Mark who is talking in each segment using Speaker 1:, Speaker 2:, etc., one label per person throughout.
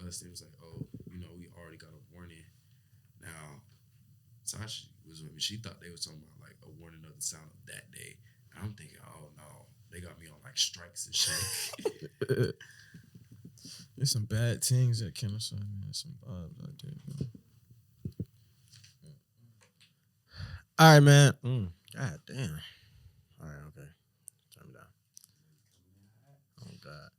Speaker 1: us, they was like, oh, you know, we already got a warning. Now, Sashi was with me. She thought they were talking about like a warning of the sound of that day. And I'm thinking, oh no, they got me on like strikes and shit.
Speaker 2: There's some bad things at Kennesaw, man. Some vibes out there, man. All right, man.
Speaker 3: God damn. All right, okay. Turn it down. Oh, God.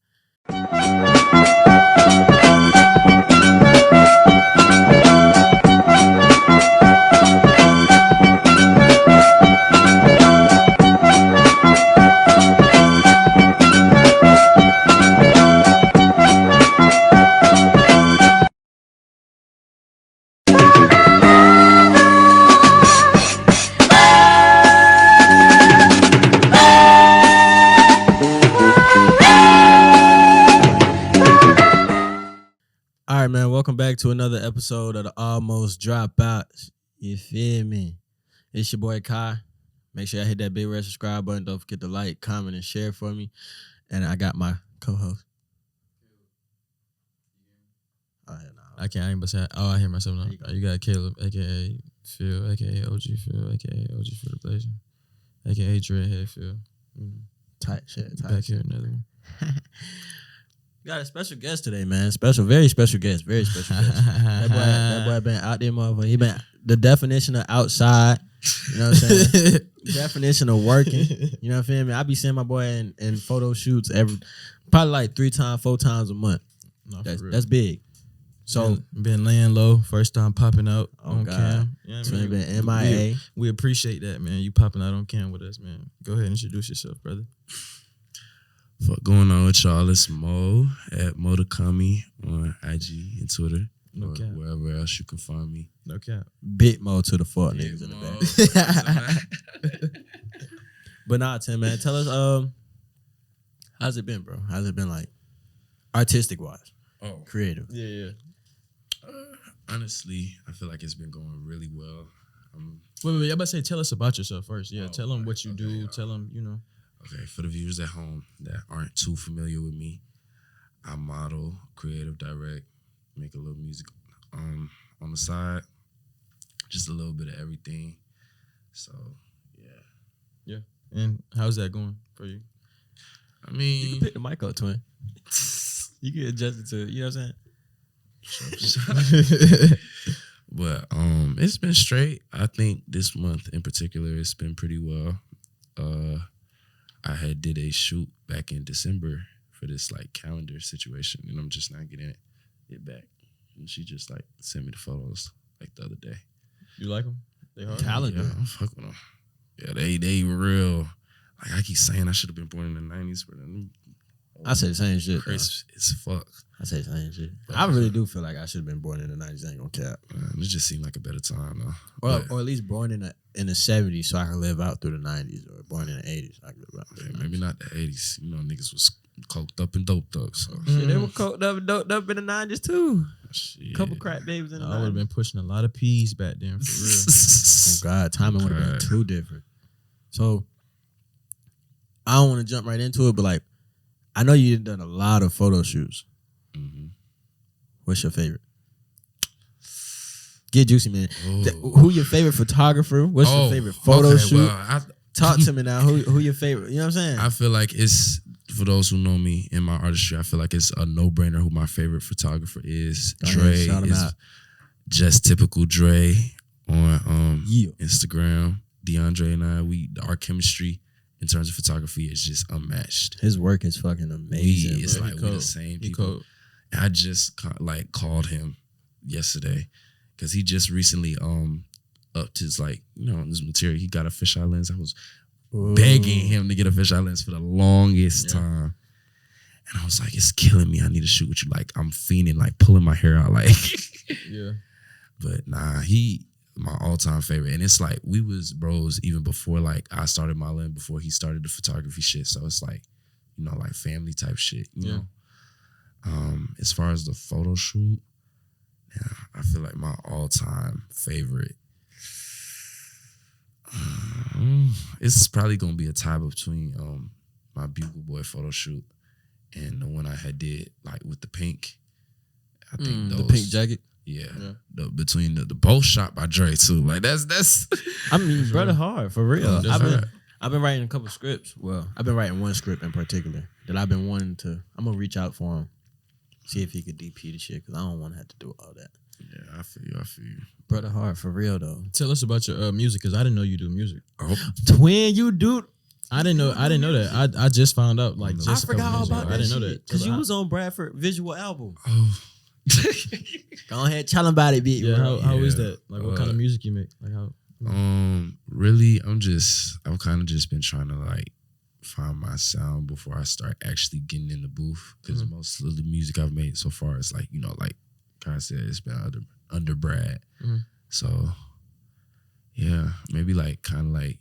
Speaker 4: All right, man. Welcome back to another episode of the Almost Dropouts. You feel me? It's your boy Kai. Make sure I hit that big red subscribe button. Don't forget to like, comment, and share for me. And I got my co-host.
Speaker 2: I ain't but say. Oh, I hear myself now. You got Caleb, aka Phill, aka OG Phill, aka OG Phill the Blazer, aka Dreadhead Phill.
Speaker 4: Tight shit.
Speaker 2: Back here, another one.
Speaker 4: Got a special guest today, man. Very special guest. Very special guest. that boy been out there, motherfucker. He been the definition of outside. You know what I'm saying? Definition of working. You know what I mean? I be seeing my boy in photo shoots probably like 4 times a month.
Speaker 2: No,
Speaker 4: that's big. So
Speaker 2: been laying low, first time popping out on
Speaker 4: God.
Speaker 2: cam. Yeah,
Speaker 4: So he been MIA.
Speaker 2: We appreciate that, man. You popping out on cam with us, man. Go ahead and introduce yourself, brother.
Speaker 1: Fuck going on with y'all? It's Mo at Moedakmi on IG and Twitter.
Speaker 2: No cap.
Speaker 1: Wherever else you can find me.
Speaker 2: No cap.
Speaker 4: Big Mo to the fuck
Speaker 1: Big
Speaker 4: niggas in
Speaker 1: Mo.
Speaker 4: the back. But nah, Tim, man, tell us, how's it been, bro? How's it been like artistic wise?
Speaker 1: Oh,
Speaker 4: Creative.
Speaker 2: Yeah.
Speaker 1: honestly, I feel like it's been going really well.
Speaker 2: Wait. I'm about to say, tell us about yourself first. Yeah,
Speaker 1: Oh,
Speaker 2: tell them what you
Speaker 1: okay,
Speaker 2: do. Tell them,
Speaker 1: Okay, for the viewers at home that aren't too familiar with me, I model, creative direct, make a little music on the side, just a little bit of everything. So,
Speaker 2: Yeah. And how's that going for you?
Speaker 1: I mean,
Speaker 4: You can pick the mic up, twin. You can adjust it to, you know what I'm saying?
Speaker 1: but it's been straight. I think this month in particular, it's been pretty well. I had did a shoot back in December for this like calendar situation, and I'm just not getting it back. And she just like sent me the photos like the other day.
Speaker 2: You like them? They hard?
Speaker 4: Calendar.
Speaker 1: Yeah, I'm fucking them. Yeah, they real. Like I keep saying, I should have been born in the '90s, but
Speaker 4: I say the same shit.
Speaker 1: crisp as fuck.
Speaker 4: I say the same shit. I really do feel like I should have been born in the 90s. I ain't gonna cap.
Speaker 1: It just seemed like a better time though.
Speaker 4: Or at least born in the 70s so I can live out through the 90s, or born in the 80s so I can live out through the 90s.
Speaker 1: Maybe not the '80s. You know, niggas was coked up and doped up. So
Speaker 4: Shit, they were coked up and doped up in the 90s too.
Speaker 1: shit.
Speaker 4: Couple crack babies in the
Speaker 2: I would have
Speaker 4: 90s.
Speaker 2: been pushing a lot of peas back then, for real.
Speaker 4: Oh God, timing would have been too different. So I don't want to jump right into it, but like I know you've done a lot of photo shoots.
Speaker 1: Mhm.
Speaker 4: What's your favorite? Get juicy, man.
Speaker 1: Oh.
Speaker 4: Who your favorite photographer? What's your favorite photo
Speaker 1: okay,
Speaker 4: shoot?
Speaker 1: Well,
Speaker 4: Talk to me now. Who your favorite? You know what I'm saying?
Speaker 1: I feel like it's, for those who know me in my artistry, I feel like it's a no-brainer who my favorite photographer is.
Speaker 4: Go ahead,
Speaker 1: Dre
Speaker 4: shout him
Speaker 1: is
Speaker 4: out.
Speaker 1: just typical Dre on
Speaker 4: Yeah.
Speaker 1: Instagram. DeAndre and I, our chemistry in terms of photography is just unmatched.
Speaker 4: His work is fucking amazing.
Speaker 1: It's
Speaker 4: bro.
Speaker 1: like we're the same people.
Speaker 2: cold.
Speaker 1: And I just called him yesterday because he just recently upped his his material. He got a fisheye lens. I was begging him to get a fisheye lens for the longest time. And I was like, it's killing me. I need to shoot with you. Like, I'm fiending, like pulling my hair out. Like,
Speaker 2: Yeah.
Speaker 1: but nah, he my all-time favorite. And it's like, we was bros even before like I started modeling, before he started the photography shit. So it's like, like family type shit, you know? As far as the photo shoot, I feel like my all-time favorite, it's probably gonna be a tie between my Bugle Boy photo shoot and the one I had did like with the pink. I think
Speaker 4: The
Speaker 1: those,
Speaker 4: pink jacket.
Speaker 1: Yeah,
Speaker 2: Yeah.
Speaker 1: between the both shot by Dre too. Like that's.
Speaker 4: I mean, brother, hard for real.
Speaker 1: That's hard.
Speaker 4: I've been writing a couple scripts. Well, I've been writing one script in particular that I've been wanting to. I'm gonna reach out for him, see if he could DP the shit because I don't want to have to do all that.
Speaker 1: Yeah, I feel you.
Speaker 4: Brother, hard for real though.
Speaker 2: Tell us about your music, because I didn't know you do music.
Speaker 1: Oh,
Speaker 4: Twin, you dude.
Speaker 2: I didn't know that. I just found out like just
Speaker 4: I
Speaker 2: a couple
Speaker 4: forgot all
Speaker 2: months
Speaker 4: about
Speaker 2: ago.
Speaker 4: that.
Speaker 2: I didn't know that
Speaker 4: because you was on Bradford Visual Album.
Speaker 1: oh.
Speaker 4: Go ahead, tell him about it, big.
Speaker 2: Yeah,
Speaker 4: bro.
Speaker 2: how is
Speaker 1: Yeah.
Speaker 2: that? Like, what kind of music you make? Like how?
Speaker 1: Really, I've kind of just been trying to like find my sound before I start actually getting in the booth. Because most of the music I've made so far is like, like I said, it's been under Brad. So yeah, maybe like kind of like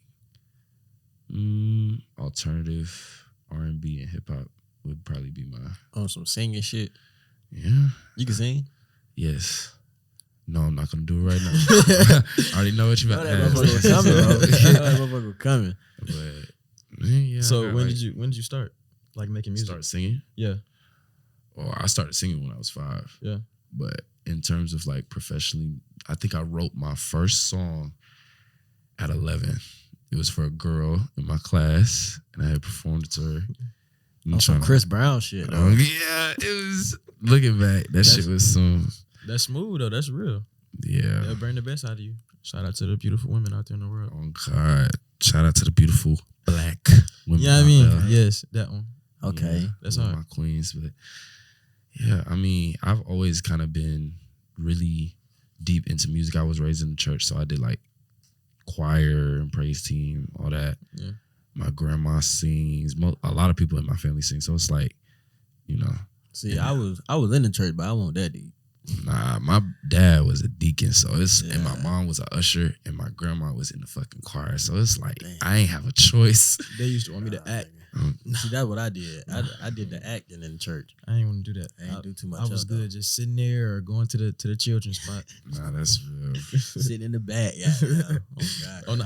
Speaker 1: alternative R&B and hip hop would probably be my
Speaker 4: On some singing shit.
Speaker 1: yeah.
Speaker 4: You can sing.
Speaker 1: Yes. No, I'm not gonna do it right now. I already know what you about to
Speaker 4: That
Speaker 1: ask.
Speaker 4: motherfucker was coming, bro. That motherfucker was coming.
Speaker 1: But yeah.
Speaker 2: So
Speaker 1: I
Speaker 2: when
Speaker 1: like,
Speaker 2: did you start like making music?
Speaker 1: start singing?
Speaker 2: Yeah,
Speaker 1: Well, I started singing when I was 5.
Speaker 2: yeah.
Speaker 1: But in terms of like professionally, I think I wrote my first song at 11. It was for a girl in my class, and I had performed it to her.
Speaker 4: On some Chris Brown shit, though.
Speaker 1: Yeah, it was. Looking back, that shit was some.
Speaker 2: That's smooth though. That's real.
Speaker 1: Yeah.
Speaker 2: They'll bring the best out of you. Shout out to the beautiful women out there in the world.
Speaker 1: Oh God! Shout out to the beautiful black women.
Speaker 2: Yeah, I
Speaker 1: out
Speaker 2: mean,
Speaker 1: there.
Speaker 2: yes, that one.
Speaker 4: Okay.
Speaker 1: Yeah,
Speaker 2: That's
Speaker 1: one of
Speaker 2: hard.
Speaker 1: my queens. But yeah, I mean, I've always kind of been really deep into music. I was raised in the church, so I did like choir and praise team, all that.
Speaker 2: Yeah.
Speaker 1: My grandma sings. A lot of people in my family sing. So it's like,
Speaker 4: See,
Speaker 1: Yeah.
Speaker 4: I was in the church, but I wasn't that deep.
Speaker 1: nah, my dad was a deacon. So it's, and my
Speaker 4: Yeah.
Speaker 1: mom was an usher, and my grandma was in the fucking choir. So it's like,
Speaker 4: Damn.
Speaker 1: I ain't have a choice.
Speaker 2: They used to want me to act.
Speaker 4: See, that's what I did. I did the acting in the church.
Speaker 2: I ain't want to do that.
Speaker 4: I ain't do too much.
Speaker 2: I was
Speaker 4: else, though.
Speaker 2: good just sitting there or going to the children's spot.
Speaker 1: Nah, that's real.
Speaker 4: Sitting in the back. Yeah. Oh God.
Speaker 2: Oh no,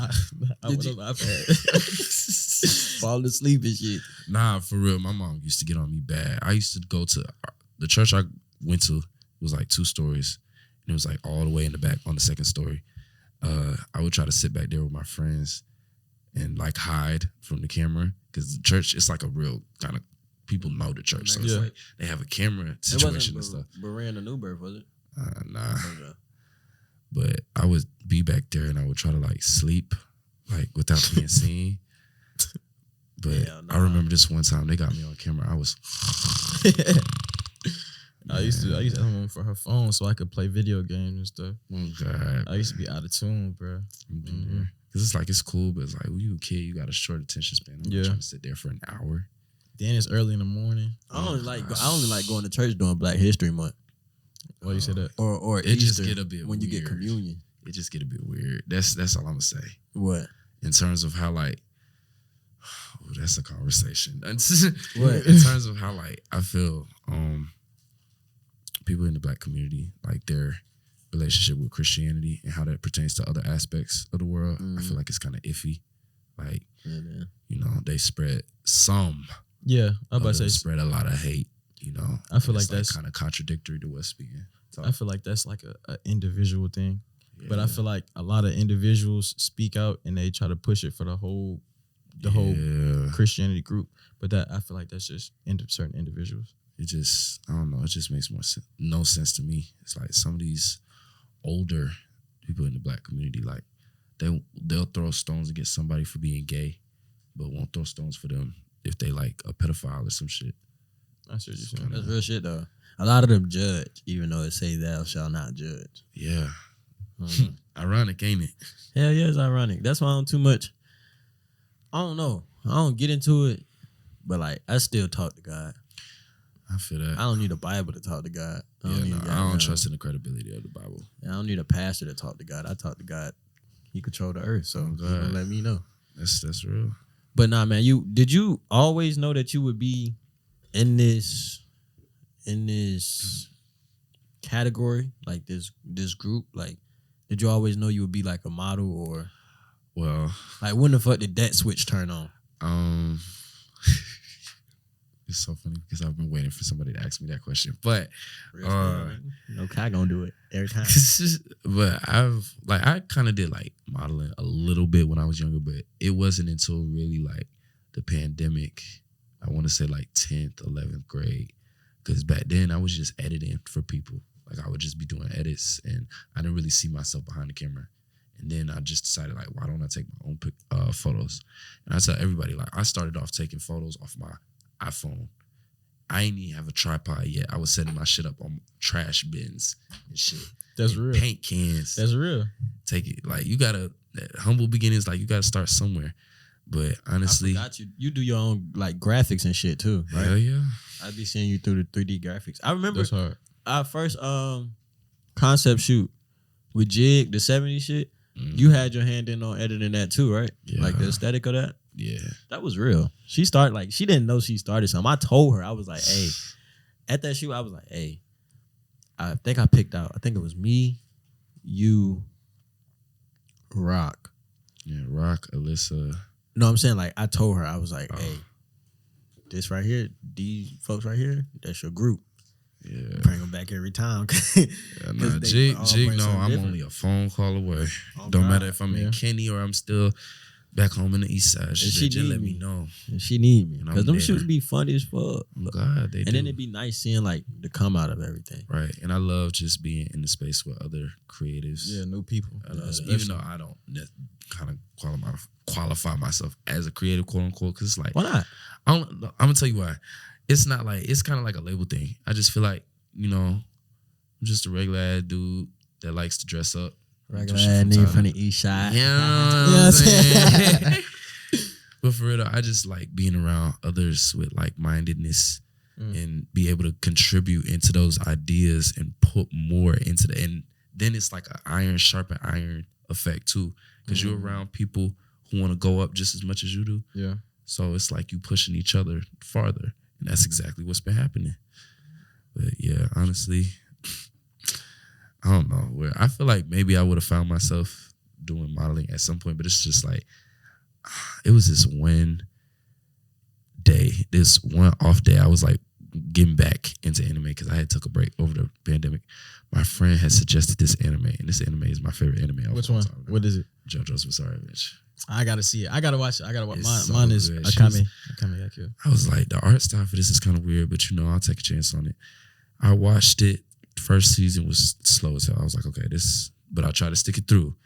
Speaker 2: I
Speaker 4: Did
Speaker 2: was
Speaker 4: you-
Speaker 2: on the iPad.
Speaker 4: Falling asleep and shit.
Speaker 1: Nah, for real. My mom used to get on me bad. I used to go to the church I went to was like 2 stories. And it was like all the way in the back on the 2nd story. I would try to sit back there with my friends and like hide from the camera. Because the church, it's like a real kind of, people know the church. So it's
Speaker 2: Yeah.
Speaker 1: like they have a camera
Speaker 4: It
Speaker 1: situation and
Speaker 4: wasn't
Speaker 1: stuff.
Speaker 4: Miranda Newberg, was it?
Speaker 1: Nah.
Speaker 4: Okay.
Speaker 1: But I would be back there and I would try to like sleep like without being seen. But
Speaker 4: Hell
Speaker 1: I
Speaker 4: nah.
Speaker 1: remember this one time they got me on camera. I was
Speaker 2: I used to have one for her phone so I could play video games and stuff.
Speaker 1: oh God.
Speaker 2: I used to be out of tune, bro.
Speaker 1: Cause it's like it's cool, but it's like when you a kid, you got a short attention span. I'm not
Speaker 2: Yeah.
Speaker 1: trying to sit there for an hour.
Speaker 2: Then it's early in the morning.
Speaker 4: I only like going to church during Black History Month
Speaker 2: Why you say that?
Speaker 4: or
Speaker 1: It
Speaker 4: Easter
Speaker 1: just get a bit
Speaker 4: when you get
Speaker 1: weird.
Speaker 4: communion.
Speaker 1: It just get a bit weird. That's all I'm gonna say.
Speaker 4: What?
Speaker 1: In terms of how like, that's a conversation.
Speaker 4: What?
Speaker 1: In terms of how like I feel, people in the Black community, like their relationship with Christianity and how that pertains to other aspects of the world, I feel like it's kind of iffy. Like,
Speaker 4: Yeah, man.
Speaker 1: they spread some.
Speaker 2: Yeah, I was about to say.
Speaker 1: spread a lot of hate.
Speaker 2: I feel like
Speaker 1: It's
Speaker 2: that's.
Speaker 1: kind of contradictory to what's being taught.
Speaker 2: I feel like that's like a individual thing. But I
Speaker 1: Yeah.
Speaker 2: feel like a lot of individuals speak out and they try to push it for the whole
Speaker 1: Yeah.
Speaker 2: Christianity group. But that I feel like that's just certain individuals.
Speaker 1: It just, I don't know. It just makes no sense to me. It's like some of these older people in the Black community, like they'll throw stones against somebody for being gay, but won't throw stones for them if they like a pedophile or some shit.
Speaker 2: I see what you're saying.
Speaker 4: That's real shit though. A lot of them judge, even though it say thou shalt not judge.
Speaker 1: Yeah.
Speaker 4: Mhm.
Speaker 1: Ironic, ain't it?
Speaker 4: Hell yeah, it's ironic. That's why I don't too much. I don't know. I don't get into it, but like I still talk to God.
Speaker 1: I feel that.
Speaker 4: I don't need a Bible to talk to God. I don't, need
Speaker 1: I
Speaker 4: goddamn-
Speaker 1: don't trust in the credibility of the Bible.
Speaker 4: I don't need a pastor to talk to God. I talk to God. He control the earth, so he
Speaker 1: God.
Speaker 4: gonna let me know.
Speaker 1: That's real.
Speaker 4: But nah, man, did you always know that you would be in this category, like this group? Like, did you always know you would be like a model, or
Speaker 1: Well,
Speaker 4: like when the fuck did that switch turn on?
Speaker 1: it's so funny because I've been waiting for somebody to ask me that question. But
Speaker 4: no Kai gonna do it every time.
Speaker 1: but I kind of did like modeling a little bit when I was younger, but it wasn't until really like the pandemic. I want to say like 10th, 11th grade, because back then I was just editing for people. Like I would just be doing edits, and I didn't really see myself behind the camera. And then I just decided, like, why don't I take my own photos? And I tell everybody, like, I started off taking photos off my iPhone. I didn't even have a tripod yet. I was setting my shit up on trash bins and shit.
Speaker 2: That's
Speaker 1: and
Speaker 2: real.
Speaker 1: Paint cans.
Speaker 2: That's real.
Speaker 1: Take it. Like, you got to, humble beginnings, like, you got to start somewhere. But honestly.
Speaker 4: I forgot you do your own, like, graphics and shit, too, right?
Speaker 1: Hell yeah.
Speaker 4: I'd be seeing you through the 3D graphics. I remember
Speaker 2: That's hard.
Speaker 4: our first concept shoot with Jig, the 70s shit. You had your hand in on editing that too, right?
Speaker 1: Yeah.
Speaker 4: Like the aesthetic of that?
Speaker 1: Yeah.
Speaker 4: That was real. She started, like, she didn't know she started something. I told her, I was like, hey, at that shoot, I was like, hey, I think I picked out, I think it was me, you, Rock.
Speaker 1: Yeah, Rock, Alyssa.
Speaker 4: No, I'm saying, like, I told her, I was like, hey, this right here, these folks right here, that's your group.
Speaker 1: Yeah.
Speaker 4: Bring them back every time.
Speaker 1: Yeah, nah, Jig, no, I'm only a phone call away.
Speaker 4: Oh,
Speaker 1: Don't
Speaker 4: God.
Speaker 1: matter if I'm in Kenny or I'm still back home in the East Side.
Speaker 4: she
Speaker 1: Just let
Speaker 4: need
Speaker 1: me know.
Speaker 4: And she need me.
Speaker 1: And I'm
Speaker 4: Because them
Speaker 1: there.
Speaker 4: shoots be funny as fuck.
Speaker 1: Oh, God, they do.
Speaker 4: And then it'd be nice seeing, like, the come out of everything.
Speaker 1: Right. And I love just being in the space with other creatives.
Speaker 2: Yeah, new people.
Speaker 1: Even though I don't kind of qualify myself as a creative, quote unquote, because it's like,
Speaker 4: Why not?
Speaker 1: I'm going to tell you why. It's not like, it's kind of like a label thing. I just feel like, you know, I'm just a regular ass dude that likes to dress up.
Speaker 4: Regular ass nigga from the East Side.
Speaker 1: You know what I'm saying? But for real though, I just like being around others with like-mindedness and be able to contribute into those ideas and put more into the, and then it's like an iron sharpen iron effect too, because you're around people who want to go up just as much as you do.
Speaker 2: Yeah.
Speaker 1: So it's like you pushing each other farther, and that's exactly what's been happening. But yeah, honestly, I don't know where. I feel like maybe I would have found myself doing modeling at some point, but it's just like, it was this one off day. I was like getting back into anime because I had took a break over the pandemic. My friend had suggested this anime, and this anime is my favorite anime.
Speaker 2: Which one? What is it?
Speaker 1: JoJo's Bizarre Adventure.
Speaker 2: I gotta see it. I gotta watch it. I gotta watch
Speaker 1: It's so
Speaker 2: mine. Is
Speaker 1: good.
Speaker 2: Akame. Akame got killed.
Speaker 1: I was like, the art style for this is kind of weird, but you know, I'll take a chance on it. I watched it. First season was slow as hell. I was like, okay, but I'll try to stick it through.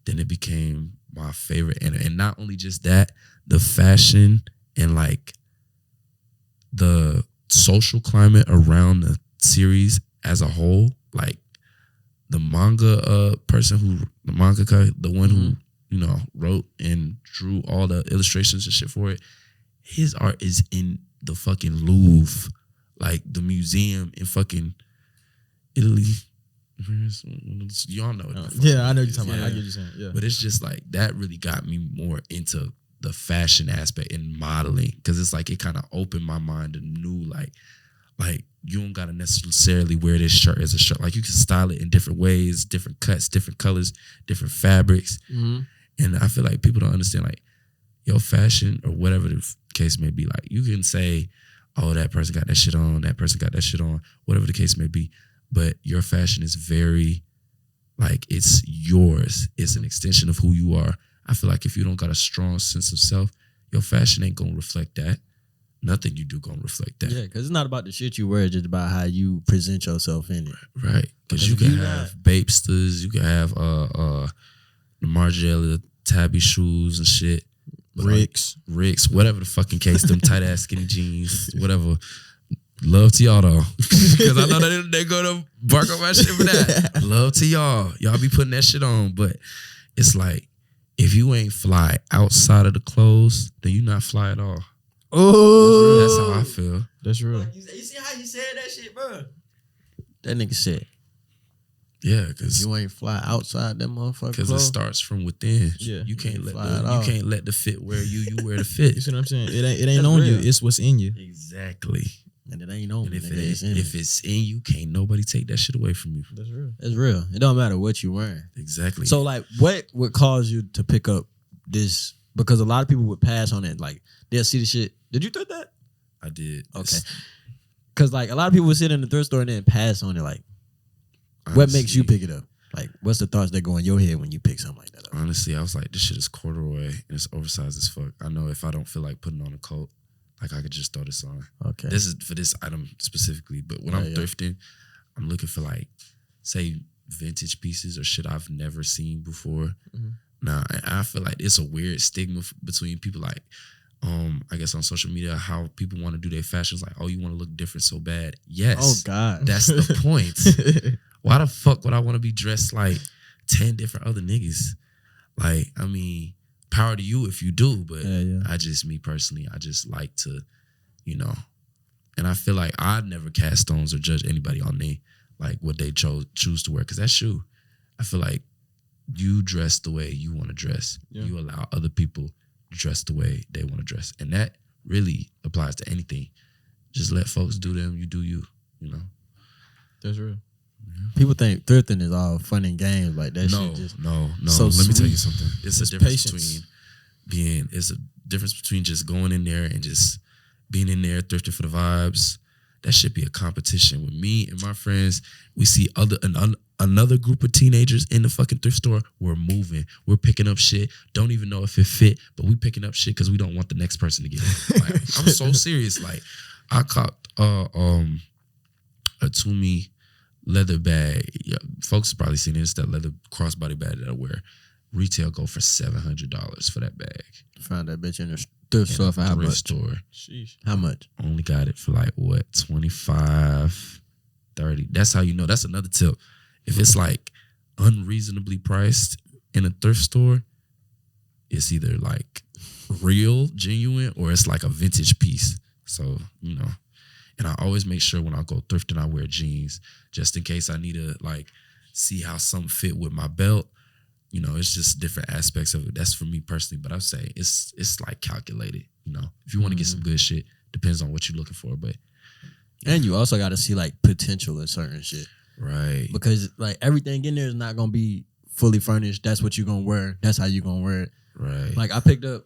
Speaker 1: Then it became my favorite. And not only just that, the fashion and like the social climate around the series as a whole, like the manga mangaka, the one who, you know, wrote and drew all the illustrations and shit for it, his art is in the fucking Louvre, like the museum in fucking Italy. Y'all know it.
Speaker 2: Yeah, I know what you're talking about. I get what you're saying. Yeah.
Speaker 1: But it's just like that really got me more into the fashion aspect and modeling, because it's like it kind of opened my mind to new like you don't gotta necessarily wear this shirt as a shirt. Like you can style it in different ways, different cuts, different colors, different fabrics. And I feel like people don't understand, like, your fashion or whatever the case may be. Like, you can say, oh, that person got that shit on, that person got that shit on, whatever the case may be. But your fashion is very, like, it's yours. It's an extension of who you are. I feel like if you don't got a strong sense of self, your fashion ain't gonna reflect that. Nothing you do gonna reflect that.
Speaker 4: Yeah, because it's not about the shit you wear, it's just about how you present yourself in it.
Speaker 1: Right. Because you can have Bapesters, you can have the Margiela tabby shoes and shit. Ricks, whatever the fucking case, them tight ass skinny jeans, whatever. Love to y'all though. Because I know that they go to bark on my shit for that. Love to y'all. Y'all be putting that shit on. But it's like, if you ain't fly outside of the clothes, then you not fly at all.
Speaker 4: Oh,
Speaker 1: that's how I feel.
Speaker 2: That's real.
Speaker 4: Like you see how you said that shit, bro? That nigga said,
Speaker 1: yeah, because
Speaker 4: you ain't fly outside that motherfucker.
Speaker 1: Because it starts from within.
Speaker 2: Yeah,
Speaker 1: you can't let the fit wear you. You wear the fit.
Speaker 2: You see what I'm saying? It ain't on you. It's what's in you.
Speaker 1: Exactly.
Speaker 4: And it ain't on.
Speaker 1: And if it's in you, can't nobody take that shit away from you.
Speaker 2: That's real.
Speaker 4: That's real. It don't matter what you wearing.
Speaker 1: Exactly.
Speaker 4: So like, what would cause you to pick up this? Because a lot of people would pass on it. Like they'll see the shit. Did you thread that?
Speaker 1: I did.
Speaker 4: Okay. Because like a lot of people would sit in the thrift store and then pass on it. Like, what makes you pick it up? Like, what's the thoughts that go in your head when you pick something like that up?
Speaker 1: Honestly, I was like, this shit is corduroy and it's oversized as fuck. I know if I don't feel like putting on a coat, like I could just throw this on.
Speaker 4: Okay.
Speaker 1: This is for this item specifically, but when I'm thrifting, I'm looking for like, say, vintage pieces or shit I've never seen before.
Speaker 4: Mm-hmm.
Speaker 1: Now, I feel like it's a weird stigma between people like, I guess on social media, how people want to do their fashions. Like, oh, you want to look different so bad. Yes.
Speaker 4: Oh, God.
Speaker 1: That's the point. Why the fuck would I want to be dressed like 10 different other niggas? Like, I mean, power to you if you do, but me personally, I just like to, and I feel like I never cast stones or judge anybody on like what they choose to wear, because that's true. I feel like you dress the way you want to dress. Yeah. You allow other people to dress the way they want to dress. And that really applies to anything. Just let folks do them, you do you,
Speaker 2: That's real.
Speaker 1: Yeah.
Speaker 4: People think thrifting is all fun and games. Like that shit just
Speaker 1: No.
Speaker 4: So
Speaker 1: Let me tell
Speaker 4: sweet.
Speaker 1: you something. It's a difference between just going in there and just being in there thrifting for the vibes. That should be a competition. With me and my friends, we see another group of teenagers in the fucking thrift store. We're moving. We're picking up shit. Don't even know if it fit, but we picking up shit because we don't want the next person to get it. Like, I'm so serious. Like, I copped a Toomey leather bag. Yeah, folks have probably seen it. It's that leather crossbody bag that I wear. Retail go for $700 for that bag.
Speaker 4: Found that bitch in the thrift store for how much?
Speaker 2: Sheesh.
Speaker 4: How much?
Speaker 1: Only got it for like what, 25, 30. That's how you know. That's another tip. If it's like unreasonably priced in a thrift store, it's either like real, genuine, or it's like a vintage piece. So, and I always make sure when I go thrifting, I wear jeans just in case I need to like see how some fit with my belt. It's just different aspects of it. That's for me personally, but I'd say it's like calculated. If you want to get some good shit, depends on what you're looking for. But
Speaker 4: and you also got to see like potential in certain shit,
Speaker 1: right?
Speaker 4: Because like everything in there is not gonna be fully furnished. That's what you're gonna wear. That's how you're gonna wear it.
Speaker 1: Right.
Speaker 4: Like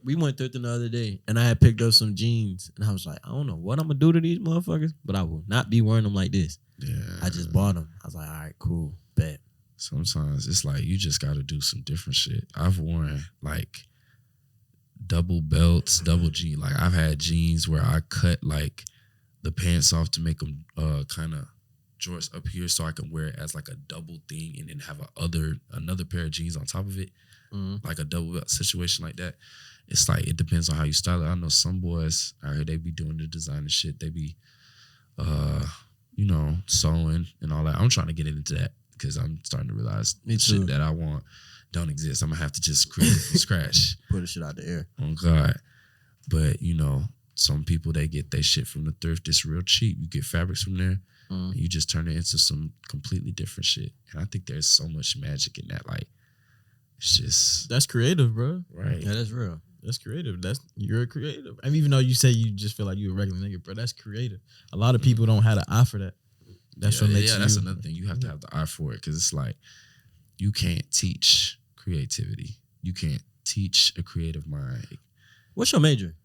Speaker 4: we went thrifting the other day, and I had picked up some jeans, and I was like, I don't know what I'm gonna do to these motherfuckers, but I will not be wearing them like this.
Speaker 1: Yeah.
Speaker 4: I just bought them. I was like, all right, cool, bet.
Speaker 1: Sometimes it's like you just got to do some different shit. I've worn like double belts, double jeans. Like I've had jeans where I cut like the pants off to make them kind of jorts up here so I can wear it as like a double thing and then have another pair of jeans on top of it. Like a double belt situation like that. It's like it depends on how you style it. I know some boys out here, they be doing the designer shit. They be sewing and all that. I'm trying to get into that because I'm starting to realize shit that I want don't exist. I'm gonna have to just create it from scratch.
Speaker 4: Put the shit out the air.
Speaker 1: Oh God. But some people, they get their shit from the thrift. It's real cheap. You get fabrics from there and you just turn it into some completely different shit. And I think there's so much magic in that. Like, it's just,
Speaker 2: that's creative, bro.
Speaker 1: Right.
Speaker 4: Yeah, that's real.
Speaker 2: That's creative. You're a creative. I mean, even though you say you just feel like you're a regular nigga, bro, that's creative. A lot of people don't have the eye for that. That's what makes you.
Speaker 1: That's another thing. You have to have the eye for it because it's like you can't teach creativity. You can't teach a creative mind.
Speaker 4: What's your major?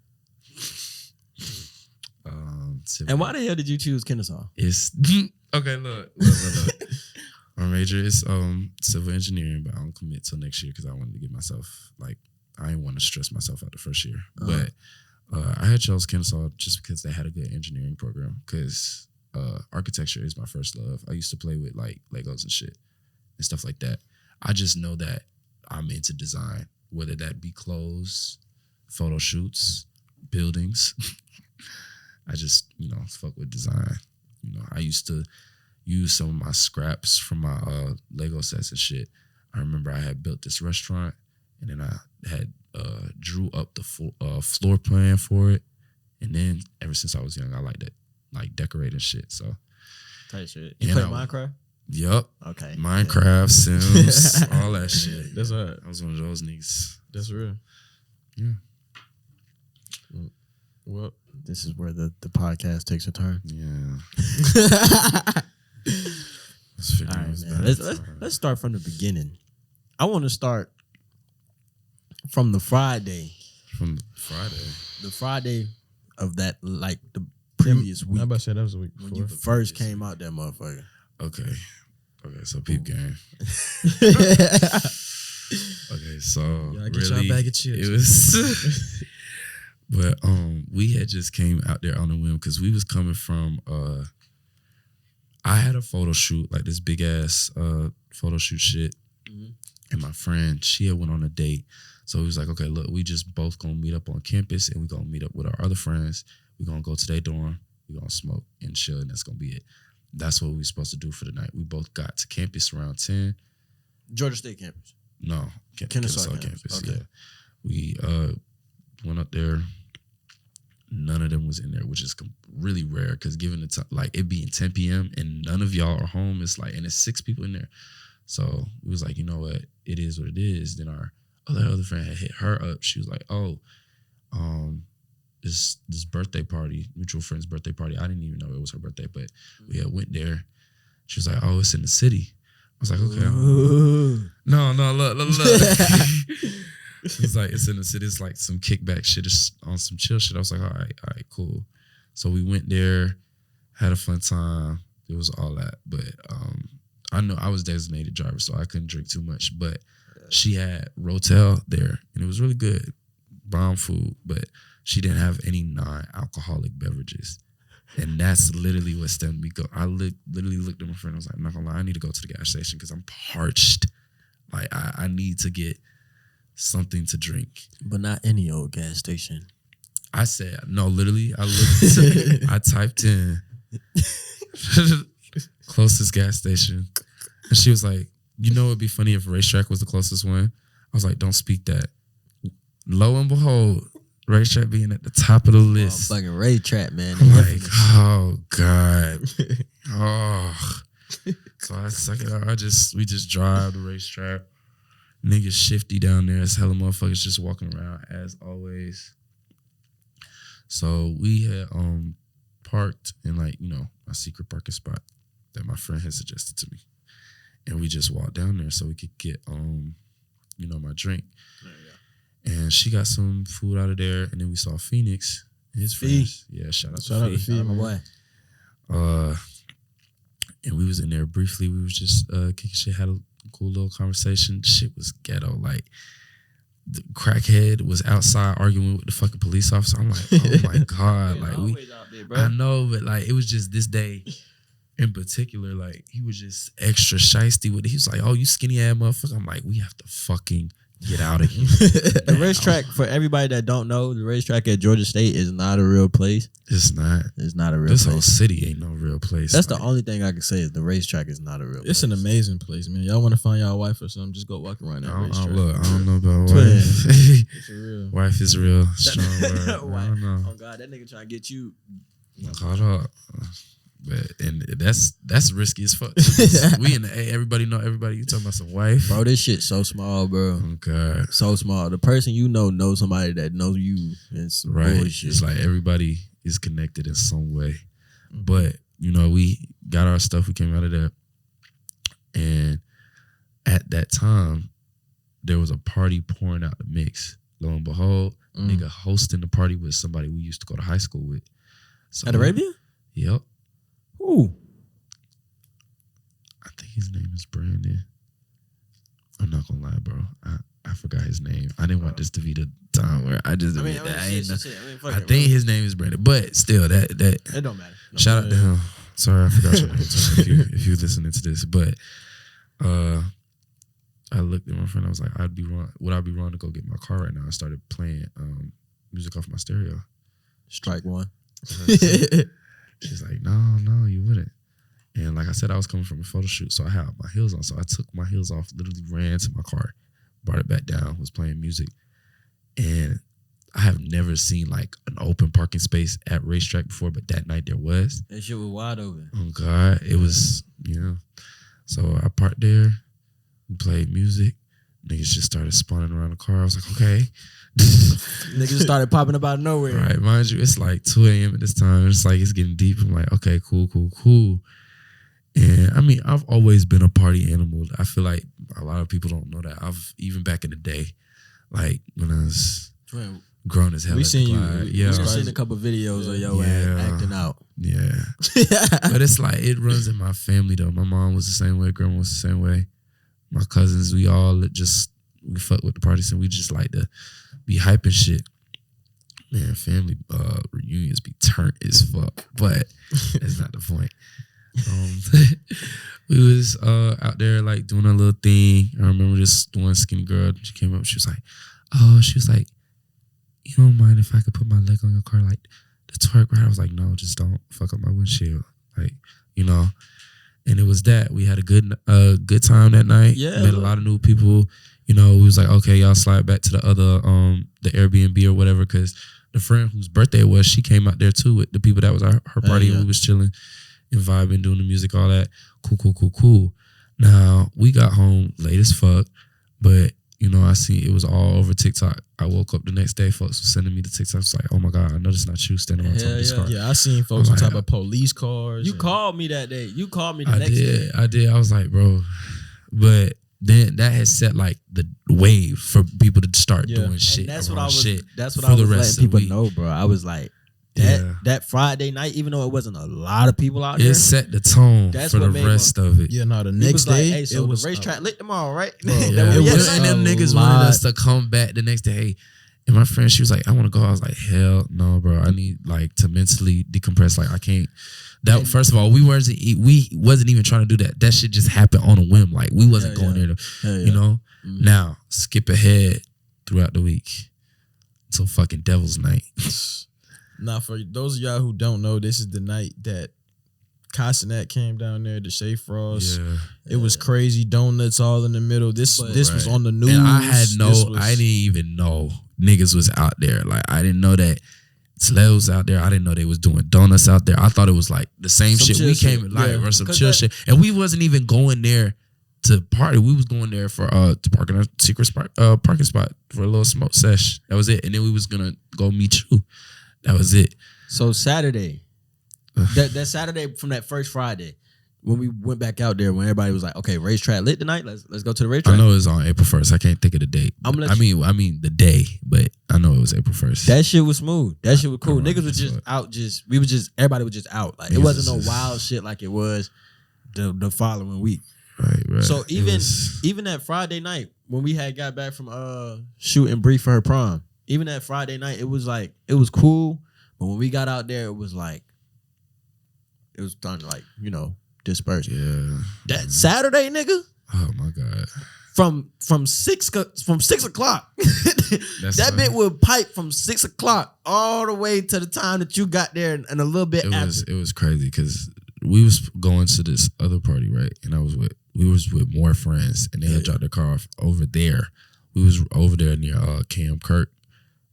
Speaker 1: Civil.
Speaker 4: And why the hell did you choose Kennesaw?
Speaker 1: It's okay. Look. My major is civil engineering, but I don't commit till next year because I wanted to get myself like I didn't want to stress myself out the first year. But I had chose Kennesaw just because they had a good engineering program. Because architecture is my first love. I used to play with like Legos and shit and stuff like that. I just know that I'm into design, whether that be clothes, photo shoots, buildings. I just, fuck with design. I used to use some of my scraps from my Lego sets and shit. I remember I had built this restaurant and then I had drew up the floor plan for it. And then ever since I was young, I liked it, like decorating shit. So
Speaker 4: tight shit. You play Minecraft?
Speaker 1: Yup.
Speaker 4: Okay.
Speaker 1: Minecraft, Sims, all that shit.
Speaker 2: That's right.
Speaker 1: I was one of those niggas.
Speaker 2: That's real.
Speaker 1: Yeah.
Speaker 2: Well,
Speaker 4: this is where the podcast takes a turn.
Speaker 1: Yeah.
Speaker 4: All right, man. Let's start from the beginning. I want to start from the Friday.
Speaker 1: From Friday.
Speaker 4: The Friday of that, like previous week.
Speaker 2: I'm about to say that was a week
Speaker 4: When
Speaker 2: before.
Speaker 4: you first came out that motherfucker.
Speaker 1: Okay, so peep game. Okay, so
Speaker 2: Y'all get y'all
Speaker 1: really,
Speaker 2: bag of chips.
Speaker 1: it was. But we had just came out there on a whim because we was coming from. I had a photo shoot, like this big ass photo shoot shit, and my friend, she had went on a date. So he was like, okay, look, we just both gonna meet up on campus and we gonna meet up with our other friends. We gonna go to their dorm, we gonna smoke and chill, and that's gonna be it. That's what we were supposed to do for the night. We both got to campus around 10.
Speaker 4: Georgia State campus.
Speaker 1: No,
Speaker 4: Kennesaw
Speaker 1: campus.
Speaker 4: Okay.
Speaker 1: Yeah. We went up there. None of them was in there, which is really rare because given the time, like it being 10 p.m. and none of y'all are home, it's like, and it's 6 people in there. So we was like, you know what? It is what it is. Then our other friend had hit her up. She was like, oh, this birthday party, mutual friend's birthday party. I didn't even know it was her birthday, but we had went there. She was like, oh, it's in the city. I was like, okay. No, look. He's like, it's in the city. It's like some kickback shit. It's on some chill shit. I was like, all right, cool. So we went there, had a fun time. It was all that. But I know I was designated driver, so I couldn't drink too much. But she had Rotel there, and it was really good. Bomb food, but she didn't have any non-alcoholic beverages. And that's literally what stemmed me go. I literally looked at my friend. I was like, I'm not gonna lie, I need to go to the gas station because I'm parched. Like I need to get something to drink.
Speaker 4: But not any old gas station.
Speaker 1: I said, no, literally, I looked, I typed in closest gas station. And she was like, you know, it'd be funny if Racetrack was the closest one. I was like, don't speak that. Lo and behold, Racetrack being at the top of the list.
Speaker 4: Fucking Racetrack, man.
Speaker 1: I'm like, oh God. Oh. So I suck it out. We just drive the Racetrack. Niggas shifty down there. It's hella motherfuckers just walking around as always. So we had parked in like, you know, a secret parking spot that my friend had suggested to me. And we just walked down there so we could get you know, my drink. And she got some food out of there, and then we saw Phoenix, his friends. Yeah, shout out to Fee.
Speaker 4: My boy.
Speaker 1: And we was in there briefly. We was just kicking shit, had a cool little conversation. Shit was ghetto. Like, the crackhead was outside arguing with the fucking police officer. I'm like, oh my God. Like, I know, but like, it was just this day in particular, like, he was just extra shiesty with it. He was like, oh, you skinny ass motherfucker. I'm like, we have to fucking get out of here.
Speaker 4: The Racetrack, for everybody that don't know, the Racetrack at Georgia State is not a real place.
Speaker 1: It's not.
Speaker 4: It's not a real
Speaker 1: this
Speaker 4: place.
Speaker 1: Whole city ain't no real place.
Speaker 4: That's like, the only thing I can say is the Racetrack is not a real place.
Speaker 2: It's an amazing place, man. Y'all want to find y'all wife or something, just go walk around that Racetrack.
Speaker 1: Look, I don't know about wife.
Speaker 2: It's real.
Speaker 1: Wife is real. Strong word. I don't know.
Speaker 4: Oh God, that nigga trying to get you
Speaker 1: caught up. But and that's risky as fuck. We in the A, everybody know everybody. You talking about some wife,
Speaker 4: bro? This shit so small, bro.
Speaker 1: Oh God,
Speaker 4: so small. The person you know knows somebody that knows you. It's
Speaker 1: right.
Speaker 4: Bullshit.
Speaker 1: It's like everybody is connected in some way. But you know, we got our stuff. We came out of there, and at that time, there was a party pouring out the mix. Lo and behold, nigga hosting the party with somebody we used to go to high school with. So,
Speaker 4: at Arabia?
Speaker 1: Yep.
Speaker 4: Ooh.
Speaker 1: I think his name is Brandon. I'm not gonna lie, bro. I forgot his name. I didn't want this to be the time where I just admit that. I think his name is Brandon, but still, that
Speaker 4: it don't matter.
Speaker 1: Shout out to him. Sorry, I forgot your name. If you listening to this, but I looked at my friend. I was like, would I be wrong to go get my car right now? I started playing music off my stereo.
Speaker 4: Strike one.
Speaker 1: She's like, no, you wouldn't. And like I said, I was coming from a photo shoot, so I had my heels on. So I took my heels off, literally ran to my car, brought it back down, was playing music. And I have never seen like an open parking space at Racetrack before, but that night there was.
Speaker 4: That shit was wide open.
Speaker 1: Oh God, it was, you know. So I parked there, we played music. Niggas just started spawning around the car. I was like, okay.
Speaker 4: Niggas started popping up out of nowhere.
Speaker 1: Right, mind you, it's like 2 a.m. at this time. It's like, it's getting deep. I'm like, okay, cool. And I mean, I've always been a party animal. I feel like a lot of people don't know that. Even back in the day, like when I was grown as hell.
Speaker 2: We
Speaker 1: at
Speaker 2: seen
Speaker 1: the
Speaker 2: you.
Speaker 1: Glide.
Speaker 2: We
Speaker 1: Yeah.
Speaker 4: I've seen a couple videos of your ass acting out.
Speaker 1: Yeah. But it's like, it runs in my family though. My mom was the same way. Grandma was the same way. My cousins, we fuck with the parties and we just like to be hyping shit. Man, family reunions be turned as fuck. But that's not the point. We was out there like doing a little thing. I remember this one skinny girl, she came up, she was like, you don't mind if I could put my leg on your car like the twerk ride? I was like, no, just don't fuck up my windshield. Like, you know. And it was that. We had a good time that night.
Speaker 4: Yeah.
Speaker 1: Met a lot of new people. You know, we was like, okay, y'all slide back to the other the Airbnb or whatever, because the friend whose birthday it was, she came out there too with the people that was at her party, and we was chilling and vibing, doing the music, all that. Cool. Now, we got home late as fuck, but you know, I see it was all over TikTok. I woke up the next day, folks were sending me the TikToks. I was like, oh my God, I know this is not you standing on top of this car.
Speaker 2: Yeah, I seen folks on top of police cars.
Speaker 4: You called me that day. You called me the next day.
Speaker 1: I did. I was like, bro. But then that has set like the wave for people to start doing shit.
Speaker 4: And that's what I was. That's what
Speaker 1: for
Speaker 4: I
Speaker 1: the
Speaker 4: was
Speaker 1: rest
Speaker 4: letting
Speaker 1: of the
Speaker 4: people
Speaker 1: week.
Speaker 4: know, bro. I was like, that Friday night, even though it wasn't a lot of people out
Speaker 1: It
Speaker 4: there,
Speaker 1: set the tone
Speaker 4: That's
Speaker 1: for
Speaker 4: what
Speaker 1: the
Speaker 4: made
Speaker 1: rest of it.
Speaker 2: Yeah, no, the
Speaker 4: he
Speaker 2: next
Speaker 4: was
Speaker 2: day,
Speaker 4: like, hey, so
Speaker 2: it was
Speaker 4: the racetrack lit tomorrow, right?
Speaker 1: Yeah.
Speaker 2: it was
Speaker 1: And them
Speaker 2: a
Speaker 1: niggas
Speaker 2: lot.
Speaker 1: wanted us to come back the next day. Hey, and my friend, she was like, I want to go. I was like, hell no, bro. I need like to mentally decompress. Like I can't. That first of all, we wasn't even trying to do that. That shit just happened on a whim. Like we wasn't going there to, you know. Mm-hmm. Now skip ahead throughout the week until fucking Devil's Night.
Speaker 2: Now, for those of y'all who don't know, this is the night that Castanet came down there, the Shea Frost.
Speaker 1: Yeah.
Speaker 2: It was crazy. Donuts all in the middle. This was on the news.
Speaker 1: And I didn't even know niggas was out there. Like I didn't know that Sled was out there. I didn't know they was doing donuts out there. I thought it was like the same shit we came or some chill shit. And we wasn't even going there to party. We was going there for to park in a secret spot, parking spot for a little smoke sesh. That was it. And then we was gonna go meet you. That was it.
Speaker 4: So Saturday, that Saturday from that first Friday, when we went back out there, when everybody was like, "Okay, racetrack lit tonight. Let's go to the racetrack."
Speaker 1: I know it was on April 1st. I can't think of the date. I mean the day, but I know it was April 1st.
Speaker 4: That shit was smooth. That shit was cool. Niggas was just out. Everybody was just out. Like it wasn't no wild shit like it was the following week.
Speaker 1: Right.
Speaker 4: So even that Friday night when we had got back from shooting Bree for her prom, even that Friday night, it was cool. But when we got out there, it was starting to like, you know, disperse.
Speaker 1: Yeah.
Speaker 4: That Saturday, nigga.
Speaker 1: Oh my God.
Speaker 4: From 6 o'clock. That bit would pipe from 6 o'clock all the way to the time that you got there and a little bit after.
Speaker 1: It was crazy because we was going to this other party, right? And we was with more friends, and they had dropped their car off over there. We was over there near Cam Kirk,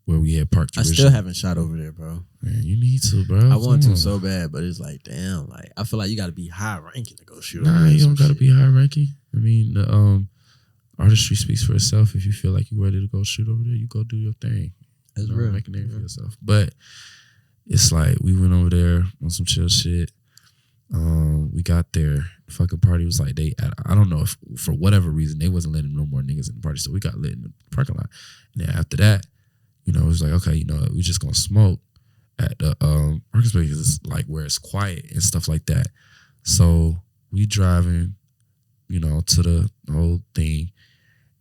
Speaker 1: where we had parked.
Speaker 4: I still haven't shot over there, bro.
Speaker 1: Man, you need to, bro.
Speaker 4: I want to so bad, but it's like, damn, like I feel like you got to be high ranking to go shoot.
Speaker 1: Nah, you don't got to be high ranking. I mean, the artistry speaks for itself. If you feel like you're ready to go shoot over there, you go do your thing.
Speaker 4: That's real.
Speaker 1: Make a name for yourself. But it's like we went over there on some chill shit. We got there. The fucking party was like I don't know if for whatever reason they wasn't letting no more niggas in the party, so we got lit in the parking lot. And then after that, you know, it was like, okay, you know, we just gonna smoke at the parking space because it's like where it's quiet and stuff like that. So we driving, you know, to the whole thing,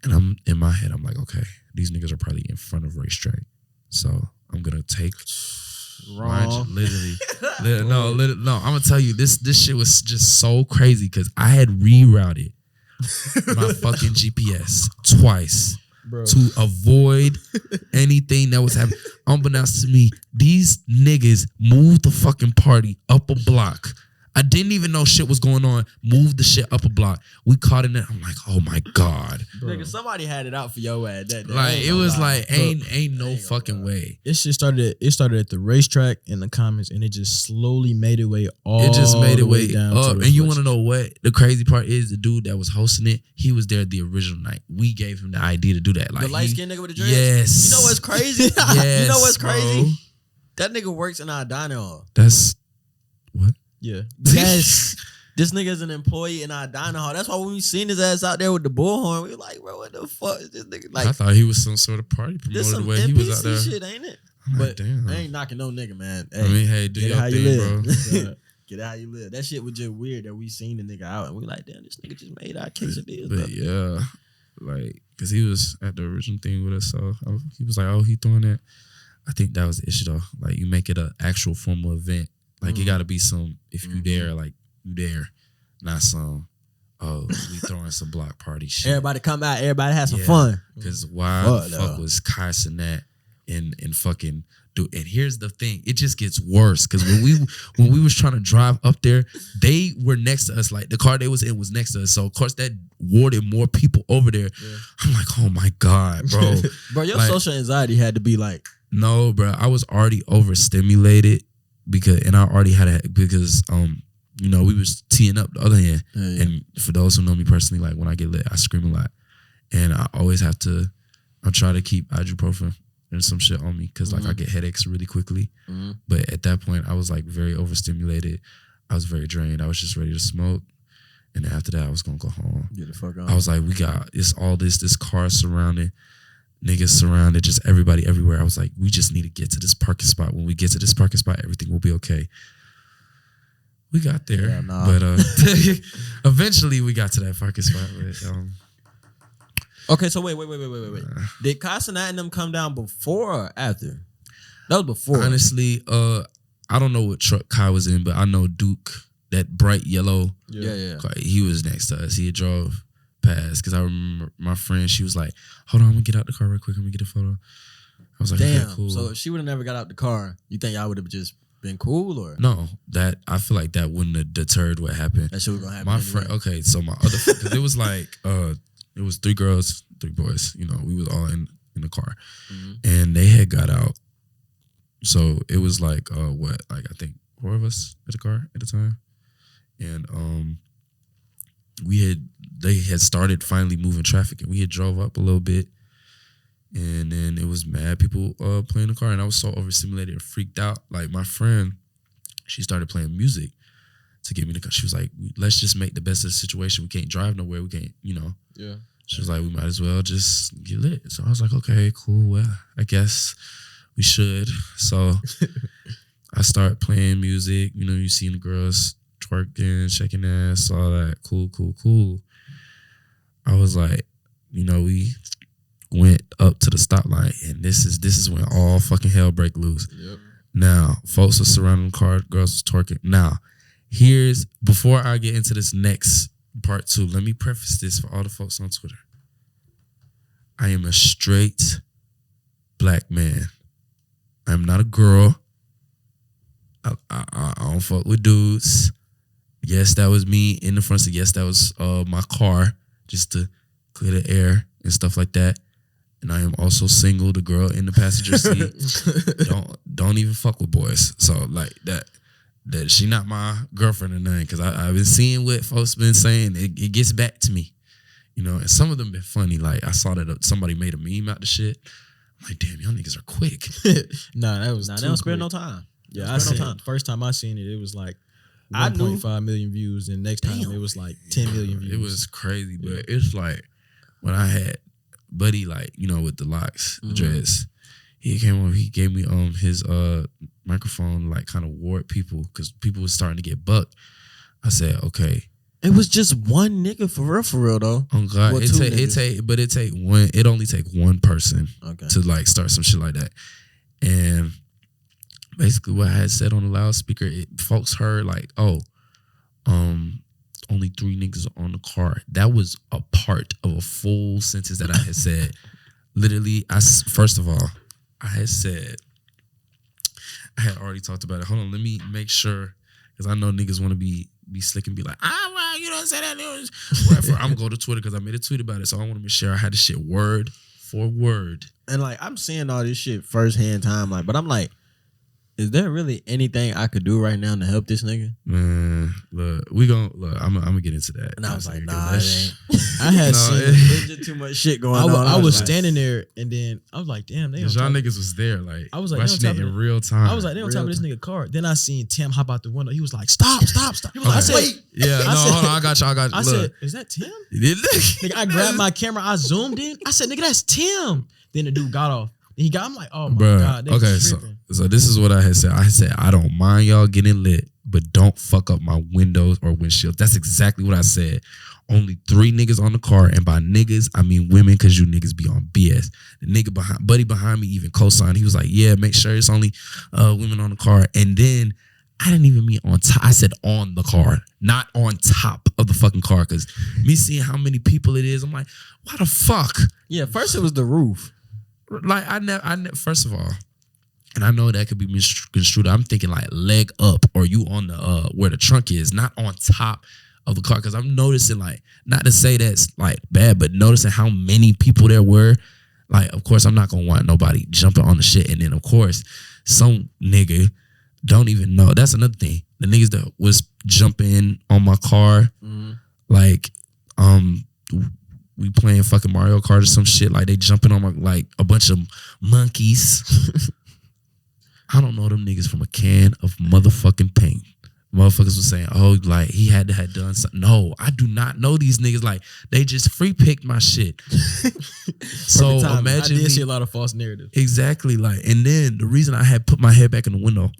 Speaker 1: and I'm in my head, I'm like, okay, these niggas are probably in front of Racetrack, so I'm gonna take.
Speaker 4: Wrong.
Speaker 1: Literally. No, I'm gonna tell you this shit was just so crazy because I had rerouted my fucking GPS twice to avoid anything that was happening. Unbeknownst to me, these niggas moved the fucking party up a block. I didn't even know shit was going on. Moved the shit up a block. We caught in it. I'm like, oh my God.
Speaker 4: Nigga, somebody had it out for your ass that day.
Speaker 1: Like it was like ain't no fucking way.
Speaker 2: It started at the racetrack in the comments, and it just slowly made it way all.
Speaker 1: It just made it way
Speaker 2: down
Speaker 1: up.
Speaker 2: to
Speaker 1: And you want to know what the crazy part is? The dude that was hosting it, he was there the original night. We gave him the idea to do that. Like
Speaker 4: the light skinned nigga with the dreads.
Speaker 1: Yes.
Speaker 4: You know what's crazy?
Speaker 1: Yes,
Speaker 4: you know what's crazy?
Speaker 1: bro. That
Speaker 4: That nigga works in our dining hall.
Speaker 1: That's what?
Speaker 2: Yeah.
Speaker 4: Yes. This nigga is an employee in our dining hall. That's why when we seen his ass out there with the bullhorn, we were like, bro, what the fuck is this nigga? Like,
Speaker 1: I thought he was some sort of party promoter
Speaker 4: this
Speaker 1: the
Speaker 4: some
Speaker 1: way he was out
Speaker 4: NPC
Speaker 1: there.
Speaker 4: shit, ain't it?
Speaker 1: I'm like,
Speaker 4: But
Speaker 1: damn.
Speaker 4: I ain't knocking no nigga, man. Hey,
Speaker 1: I mean, hey, do
Speaker 4: get
Speaker 1: your
Speaker 4: it how you
Speaker 1: thing,
Speaker 4: live.
Speaker 1: bro.
Speaker 4: Get it how you live. That shit was just weird that we seen the nigga out and we like, damn, this nigga just made our quesadillas.
Speaker 1: But yeah, like, cause he was at the original thing with us, so he was like, "Oh, he throwing that." I think that was the issue though. Like, you make it an actual formal event. Like, it got to be some. If you there, like you there, not some. Oh, we throwing some block party shit.
Speaker 4: Everybody come out. Everybody have some fun.
Speaker 1: Cause why the fuck was Kyson that and fucking do? And here's the thing, it just gets worse. Cause when we was trying to drive up there, they were next to us. Like, the car they was in was next to us. So of course that warded more people over there. Yeah. I'm like, oh my God, bro.
Speaker 4: Bro, your
Speaker 1: like,
Speaker 4: social anxiety had to be like.
Speaker 1: No, bro. I was already overstimulated because I already had because you know, we was teeing up the other hand. Yeah. And for those who know me personally, like when I get lit, I scream a lot. And I always have to, I try to keep ibuprofen and some shit on me because like I get headaches really quickly. But at that point, I was like very overstimulated. I was very drained. I was just ready to smoke. And after that, I was going to go home.
Speaker 4: Get the fuck on.
Speaker 1: I was like, it's all this car surrounding, niggas surrounded, just everybody everywhere. I was like, we just need to get to this parking spot. When we get to this parking spot, everything will be okay. We got there, but eventually we got to that parking spot.
Speaker 4: Okay, so wait. Did Casanat and them come down before or after? That was before.
Speaker 1: Honestly, I don't know what truck Kai was in, but I know Duke, that bright yellow.
Speaker 4: Yeah.
Speaker 1: He was next to us. He had drove past because I remember my friend. She was like, "Hold on, I'm gonna get out the car real quick. I'm gonna get a photo." I was like,
Speaker 4: "Damn,
Speaker 1: okay, cool."
Speaker 4: So if she would have never got out the car, you think y'all would have just been cool or
Speaker 1: no? That I feel like that wouldn't have deterred what happened.
Speaker 4: That shit was gonna happen.
Speaker 1: My
Speaker 4: anyway.
Speaker 1: friend, okay, so my other friend, it was like it was 3 girls, 3 boys. You know, we was all in the car, and they had got out. So it was like I think 4 of us at the car at the time, and they had started finally moving traffic, and we had drove up a little bit. And then it was mad people playing the car, and I was so overstimulated and freaked out. Like, my friend, she started playing music to get me to. She was like, "Let's just make the best of the situation. We can't drive nowhere. We can't, you know."
Speaker 2: Yeah.
Speaker 1: She was like, "We might as well just get lit." So I was like, "Okay, cool. Well, I guess we should." So I start playing music. You know, you see the girls twerking, shaking ass, all that. Cool. I was like, you know, we went up to the stoplight, and this is when all fucking hell break loose.
Speaker 2: Yep.
Speaker 1: Now, folks are surrounding the car, girls was twerking. Now, before I get into this next part 2, let me preface this for all the folks on Twitter. I am a straight black man. I'm not a girl. I don't fuck with dudes. Yes, that was me in the front seat. Yes, that was my car, just to clear the air and stuff like that. And I am also single, the girl in the passenger seat. don't even fuck with boys. So like that she not my girlfriend or nothing, because I've been seeing what folks been saying. It gets back to me, you know. And some of them been funny. Like, I saw that somebody made a meme out the shit. I'm like, damn, y'all niggas are quick.
Speaker 4: They don't spare no time.
Speaker 2: Yeah, I seen it. First time I seen it was like 1.5 million views, and next time it was like 10 million views.
Speaker 1: It was crazy, but it's like when I had buddy, like, you know, with the locks, the dreads, he came over, he gave me his microphone, like, kind of ward people, because people was starting to get bucked. I said, okay.
Speaker 4: It was just one nigga for real though.
Speaker 1: Oh God,
Speaker 4: well,
Speaker 1: it only take one person to like start some shit like that. And basically what I had said on the loudspeaker, folks heard like, only 3 niggas on the car. That was a part of a full sentence that I had said. Literally, first of all, I had said, I had already talked about it. Hold on, let me make sure, because I know niggas want to be slick and be like, well, you don't say that. Whatever. I'm going to go to Twitter because I made a tweet about it, so I want to make sure I had the shit word for word.
Speaker 4: And like, I'm seeing all this shit firsthand time, like, but I'm like, Is there really anything I could do right now to help this nigga?
Speaker 1: Man, look, I'm gonna get into that.
Speaker 4: And I was like, nah,
Speaker 1: that
Speaker 4: it ain't. I had
Speaker 1: it's
Speaker 4: just too much shit going on.
Speaker 2: I was
Speaker 4: like,
Speaker 2: standing there, and then I was like, damn, they on
Speaker 1: y'all
Speaker 2: top.
Speaker 1: niggas was there, like
Speaker 2: I was like,
Speaker 1: watching
Speaker 2: they on
Speaker 1: it
Speaker 2: top
Speaker 1: in
Speaker 2: of
Speaker 1: real time.
Speaker 2: I was like, they on top of this nigga car. Then I seen Tim hop out the window. He was like, stop. He was like, I said, wait.
Speaker 1: Yeah, no, hold on, I got you.
Speaker 2: I said, is that Tim? Nigga, I grabbed my camera. I zoomed in. I said, nigga, that's Tim. Then the dude got off. I'm like, oh my God.
Speaker 1: Okay, so this is what I had said. I said, I don't mind y'all getting lit, but don't fuck up my windows or windshield. That's exactly what I said. Only 3 niggas on the car, and by niggas, I mean women, because you niggas be on BS. The nigga buddy behind me even co-signed. He was like, yeah, make sure it's only women on the car. And then I didn't even mean on top. I said on the car, not on top of the fucking car, because me seeing how many people it is, I'm like, why the fuck?
Speaker 4: Yeah, first it was the roof.
Speaker 1: Like I never. First of all, and I know that could be misconstrued. I'm thinking like leg up, or you on the where the trunk is, not on top of the car. Because I'm noticing, like, not to say that's like bad, but noticing how many people there were. Like, of course, I'm not gonna want nobody jumping on the shit, and then of course, some nigga don't even know. That's another thing. The niggas that was jumping on my car, like, we playing fucking Mario Kart or some shit. Like, they jumping on my, like, a bunch of monkeys. I don't know them niggas from a can of motherfucking paint. Motherfuckers was saying, oh, like, he had to have done something. No, I do not know these niggas. Like, they just free picked my shit. So imagine
Speaker 2: I did see a lot of false narratives.
Speaker 1: Exactly. Like, and then the reason I had put my head back in the window,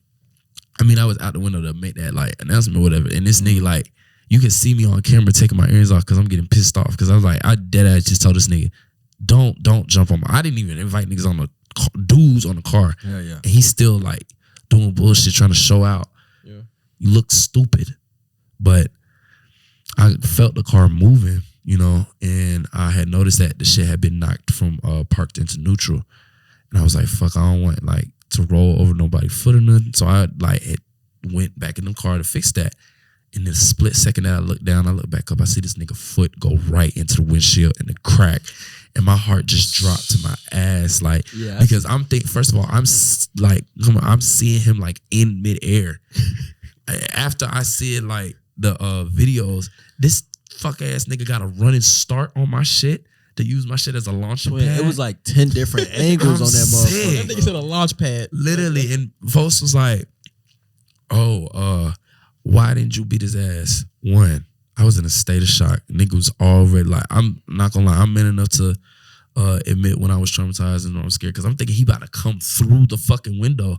Speaker 1: I mean, I was out the window to make that, like, announcement or whatever. And this nigga, like, you can see me on camera taking my earrings off because I'm getting pissed off. Because I was like, I dead ass just told this nigga, don't jump on my. I didn't even invite niggas on the dudes on the car.
Speaker 4: Yeah.
Speaker 1: And he's still like doing bullshit, trying to show out.
Speaker 2: Yeah.
Speaker 1: You look stupid. But I felt the car moving, you know, and I had noticed that the shit had been knocked from parked into neutral. And I was like, fuck, I don't want like to roll over nobody's foot or nothing. So I like went back in the car to fix that. In the split second that I look down, I look back up, I see this nigga foot go right into the windshield and the crack. And my heart just dropped to my ass. Like, because I'm thinking, first of all, I'm seeing him like in midair. After I see like the videos, this fuck ass nigga got a running start on my shit to use my shit as a launch pad.
Speaker 4: It was like 10 different angles on that motherfucker.
Speaker 2: That nigga said a launch pad.
Speaker 1: Literally. And folks was like, why didn't you beat his ass? One, I was in a state of shock. Nigga was already like, I'm not gonna lie, I'm man enough to admit when I was traumatized and I was scared because I'm thinking he about to come through the fucking window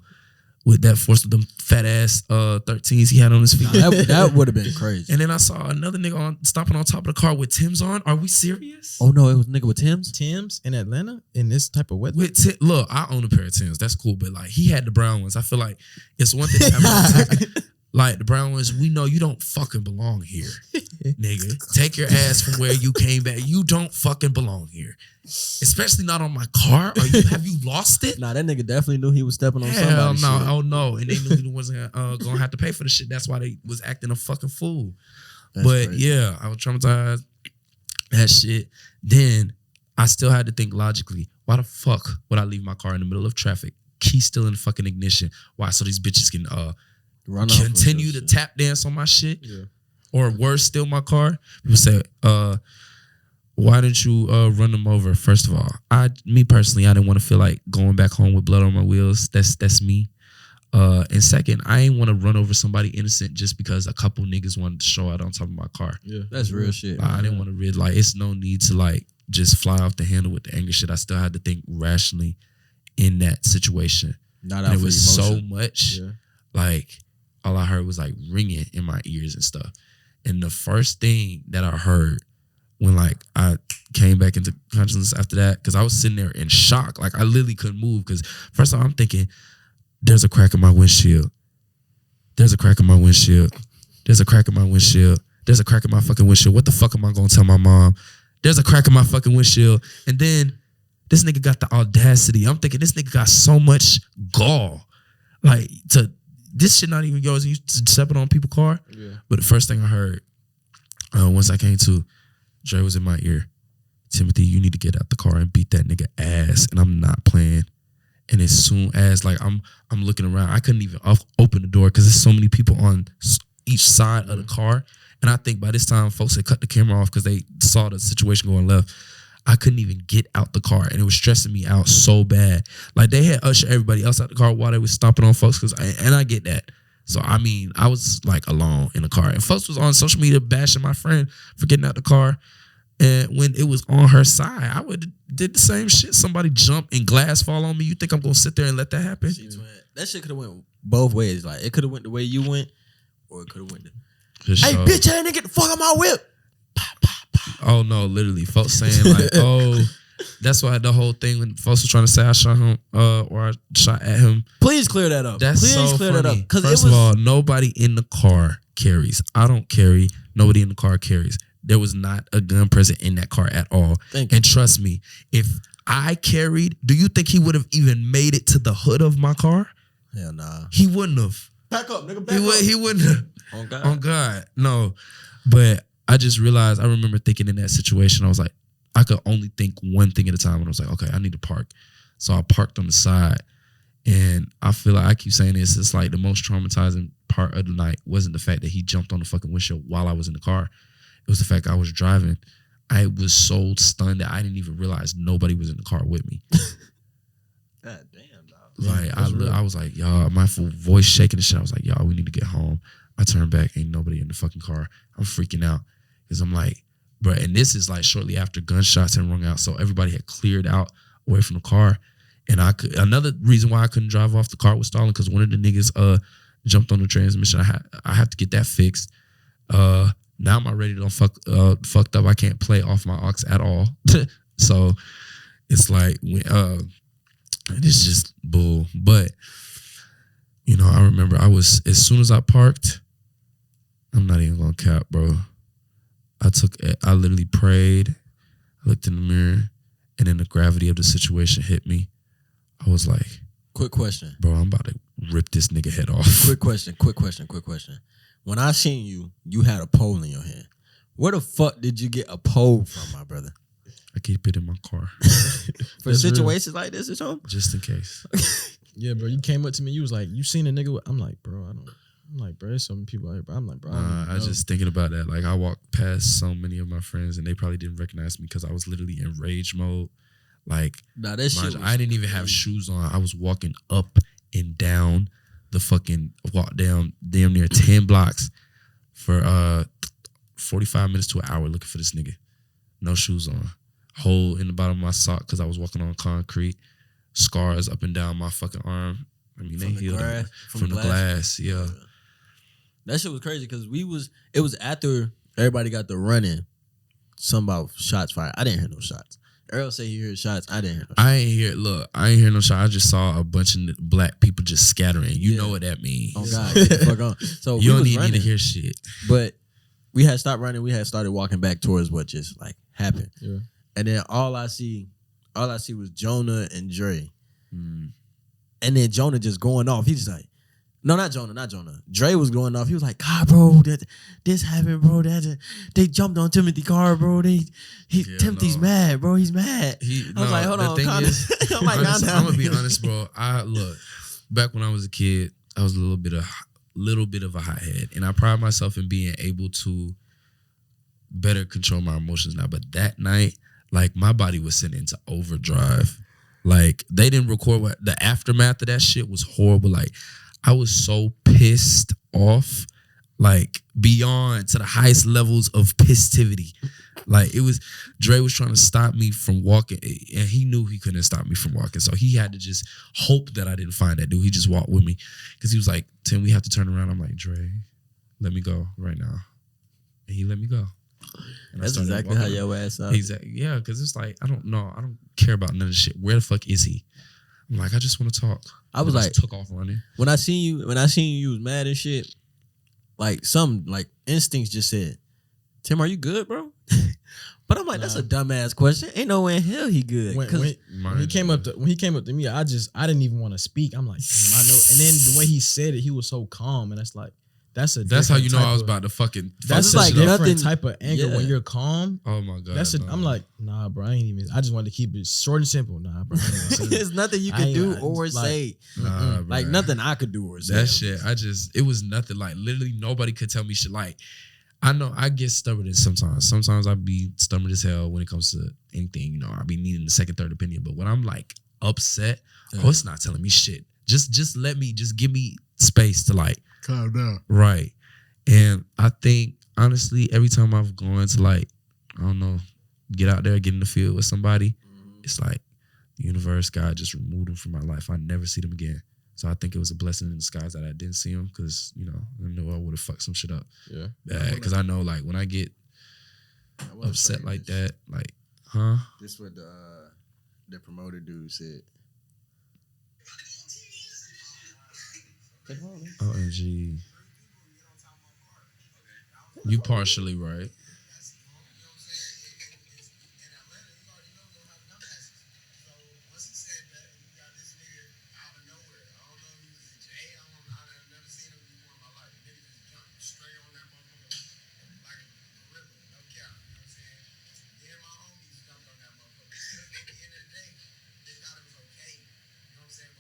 Speaker 1: with that force of them fat ass 13s he had on his feet.
Speaker 4: That would have been crazy.
Speaker 1: And then I saw another nigga stopping on top of the car with Tim's on. Are we serious?
Speaker 4: Oh no, it was a nigga with Tim's?
Speaker 2: Tim's in Atlanta in this type of weather?
Speaker 1: Look, I own a pair of Tim's. That's cool. But like he had the brown ones. I feel like it's one thing to have like the brown ones, we know you don't fucking belong here, nigga. Take your ass from where you came back. You don't fucking belong here. Especially not on my car. Have you lost it?
Speaker 4: Nah, that nigga definitely knew he was stepping on somebody.
Speaker 1: Hell no.
Speaker 4: Shit.
Speaker 1: Oh no. And they knew he wasn't gonna have to pay for the shit. That's why they was acting a fucking fool.
Speaker 4: That's
Speaker 1: but
Speaker 4: crazy.
Speaker 1: yeah, I was traumatized. That shit. Then I still had to think logically, why the fuck would I leave my car in the middle of traffic? Key still in the fucking ignition. Why? So these bitches can continue to tap dance on my shit, or worse still, my car. People say, "Why didn't you run them over?" First of all, me personally, I didn't want to feel like going back home with blood on my wheels. That's me. And second, I ain't want to run over somebody innocent just because a couple niggas wanted to show out on top of my car.
Speaker 2: Yeah,
Speaker 4: that's real shit.
Speaker 1: I didn't want to read like it's no need to like just fly off the handle with the anger shit. I still had to think rationally in that situation.
Speaker 4: Not
Speaker 1: and
Speaker 4: out
Speaker 1: it was so much
Speaker 2: like.
Speaker 1: All I heard was like ringing in my ears and stuff. And the first thing that I heard when like I came back into consciousness after that, because I was sitting there in shock. Like I literally couldn't move because first of all, I'm thinking, there's a crack in my windshield. There's a crack in my windshield. There's a crack in my windshield. There's a crack in my fucking windshield. What the fuck am I going to tell my mom? There's a crack in my fucking windshield. And then this nigga got the audacity. I'm thinking this nigga got so much gall. Like this shit not even yours. You stepping on people's car. Yeah. But the first thing I heard, once I came to, Dre was in my ear. Timothy, you need to get out the car and beat that nigga ass. And I'm not playing. And as soon as like I'm looking around, I couldn't even open the door because there's so many people on each side of the car. And I think by this time, folks had cut the camera off because they saw the situation going left. I couldn't even get out the car, and it was stressing me out so bad. Like they had ushered everybody else out the car while they was stomping on folks. And I get that. So I mean, I was like alone in the car, and folks was on social media bashing my friend for getting out the car. And when it was on her side, I would did the same shit. Somebody jump and glass fall on me. You think I'm gonna sit there and let that happen?
Speaker 4: That shit could have went both ways. Like it could have went the way you went, or it could have went. Hey, bitch, I didn't get the fuck out my whip.
Speaker 1: Oh no, literally, folks saying like, oh, that's why the whole thing when folks were trying to say I shot him, or I shot at him.
Speaker 4: Please clear that up. Please clear that up.
Speaker 1: First of all, nobody in the car carries. I don't carry. Nobody in the car carries. There was not a gun present in that car at all. And trust me, if I carried, do you think he would have even made it to the hood of my car?
Speaker 4: Hell nah.
Speaker 1: He wouldn't have.
Speaker 4: Back up, nigga. Back up.
Speaker 1: He wouldn't have.
Speaker 4: On God.
Speaker 1: On God. No. But I just realized, I remember thinking in that situation, I was like, I could only think one thing at a time. And I was like, okay, I need to park. So I parked on the side. And I feel like I keep saying this, it's like the most traumatizing part of the night wasn't the fact that he jumped on the fucking windshield while I was in the car. It was the fact I was driving. I was so stunned that I didn't even realize nobody was in the car with me.
Speaker 4: God damn, dog.
Speaker 1: Like I was like, y'all, my voice shaking and shit. I was like, y'all, we need to get home. I turned back, ain't nobody in the fucking car. I'm freaking out because I'm like, bro. And this is like shortly after gunshots had rung out, so everybody had cleared out away from the car. And another reason why I couldn't drive off the car was stalling because one of the niggas jumped on the transmission. I had to get that fixed. Now my radio fucked up. I can't play off my aux at all. So it's like it's just bull. But you know, I remember as soon as I parked, I'm not even gonna cap, bro. I literally prayed, I looked in the mirror, and then the gravity of the situation hit me. I was like,
Speaker 4: quick question.
Speaker 1: Bro, I'm about to rip this nigga head off.
Speaker 4: Quick question. When I seen you, you had a pole in your hand. Where the fuck did you get a pole from, my brother?
Speaker 1: I keep it in my car.
Speaker 4: For situations like this or something?
Speaker 1: Just in case.
Speaker 2: Yeah, bro, you came up to me, you was like, you seen a nigga I'm like, bro, I'm like, bro, there's so many people out here, bro. I'm like, bro,
Speaker 1: I was just thinking about that. Like, I walked past so many of my friends, and they probably didn't recognize me because I was literally in rage mode. Like,
Speaker 4: nah, that shit
Speaker 1: I didn't even have shoes on. I was walking up and down the fucking walk down damn near 10 blocks for 45 minutes to an hour looking for this nigga. No shoes on. Hole in the bottom of my sock because I was walking on concrete. Scars up and down my fucking arm. I mean, they healed from the glass. Yeah.
Speaker 4: That shit was crazy because it was after everybody got the running. Something about shots fired. I didn't hear no shots. Earl said he heard shots. I didn't hear no shots.
Speaker 1: I ain't hear no shots. I just saw a bunch of black people just scattering. You know what that means.
Speaker 4: Oh God, get the fuck on. So
Speaker 1: you don't even need to hear shit.
Speaker 4: But we had stopped running. We had started walking back towards what just like happened. Yeah. And then all I see was Jonah and Dre. And then Jonah just going off. He's just like, no, not Jonah. Dre was going off. He was like, God, bro, this happened, bro. They jumped on Timothy's car, bro. Timothy's mad, bro. He's mad. I was like, hold on. I'm like,
Speaker 1: I'm gonna be honest, bro. Look, back when I was a kid, I was a little bit of a hothead, and I pride myself in being able to better control my emotions now. But that night, like, my body was sent into overdrive. Like, they didn't record what the aftermath of that shit was horrible. Like, I was so pissed off, like, beyond to the highest levels of pissivity. Like, Dre was trying to stop me from walking, and he knew he couldn't stop me from walking. So he had to just hope that I didn't find that dude. He just walked with me because he was like, Tim, we have to turn around. I'm like, Dre, let me go right now. And he let me go. And
Speaker 4: that's exactly how your ass sounds.
Speaker 1: Exactly. Yeah, because it's like, I don't know. I don't care about none of this shit. Where the fuck is he? I'm like, I just want to talk.
Speaker 4: I was like,
Speaker 1: took off running.
Speaker 4: When I seen you was mad and shit. Like, some like instincts just said, Tim, are you good, bro? But I'm like, that's a dumbass question. Ain't no way in hell he good.
Speaker 2: When he came up to me, I didn't even want to speak. I'm like, damn, I know. And then the way he said it, he was so calm, and that's like, That's
Speaker 1: how you know I was
Speaker 2: of,
Speaker 1: about to fucking.
Speaker 2: That's
Speaker 4: like
Speaker 2: a different
Speaker 4: nothing-
Speaker 2: type of anger
Speaker 4: yeah.
Speaker 2: when you're calm.
Speaker 1: Oh my god.
Speaker 2: I'm like, nah, bro. I ain't even. I just wanted to keep it short and simple. Nah, bro.
Speaker 4: There's nothing you
Speaker 2: I
Speaker 4: can
Speaker 2: ain't-
Speaker 4: do
Speaker 2: I
Speaker 4: or
Speaker 2: just, like,
Speaker 4: say.
Speaker 1: Nah, bro.
Speaker 4: Like nothing I could do or say.
Speaker 1: That shit. It was nothing. Like literally nobody could tell me shit. Like I know I get stubborn sometimes. Sometimes I be stubborn as hell when it comes to anything. You know, I be needing the second, third opinion. But when I'm like upset, it's not telling me shit. Just give me space to like
Speaker 3: Calm down.
Speaker 1: right. And I think honestly, every time I've gone to like, I don't know, get out there, get in the field with somebody, it's like the universe, God just removed them from my life. I never see them again. So I think it was a blessing in disguise that I didn't see them because, you know, I know I would have fucked some shit up.
Speaker 2: Yeah.
Speaker 1: Bad. Because I know like when I get upset like that, like, huh?
Speaker 3: This what the promoter dude said.
Speaker 1: OMG. You partially right.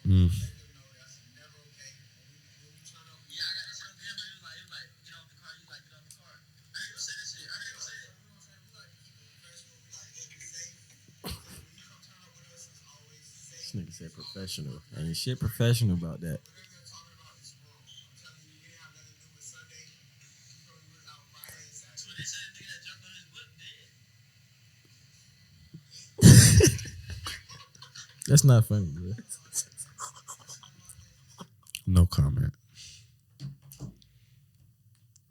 Speaker 1: Mm.
Speaker 4: This nigga said professional. Ain't shit professional about that.
Speaker 2: That's not funny, bro.
Speaker 1: No comment.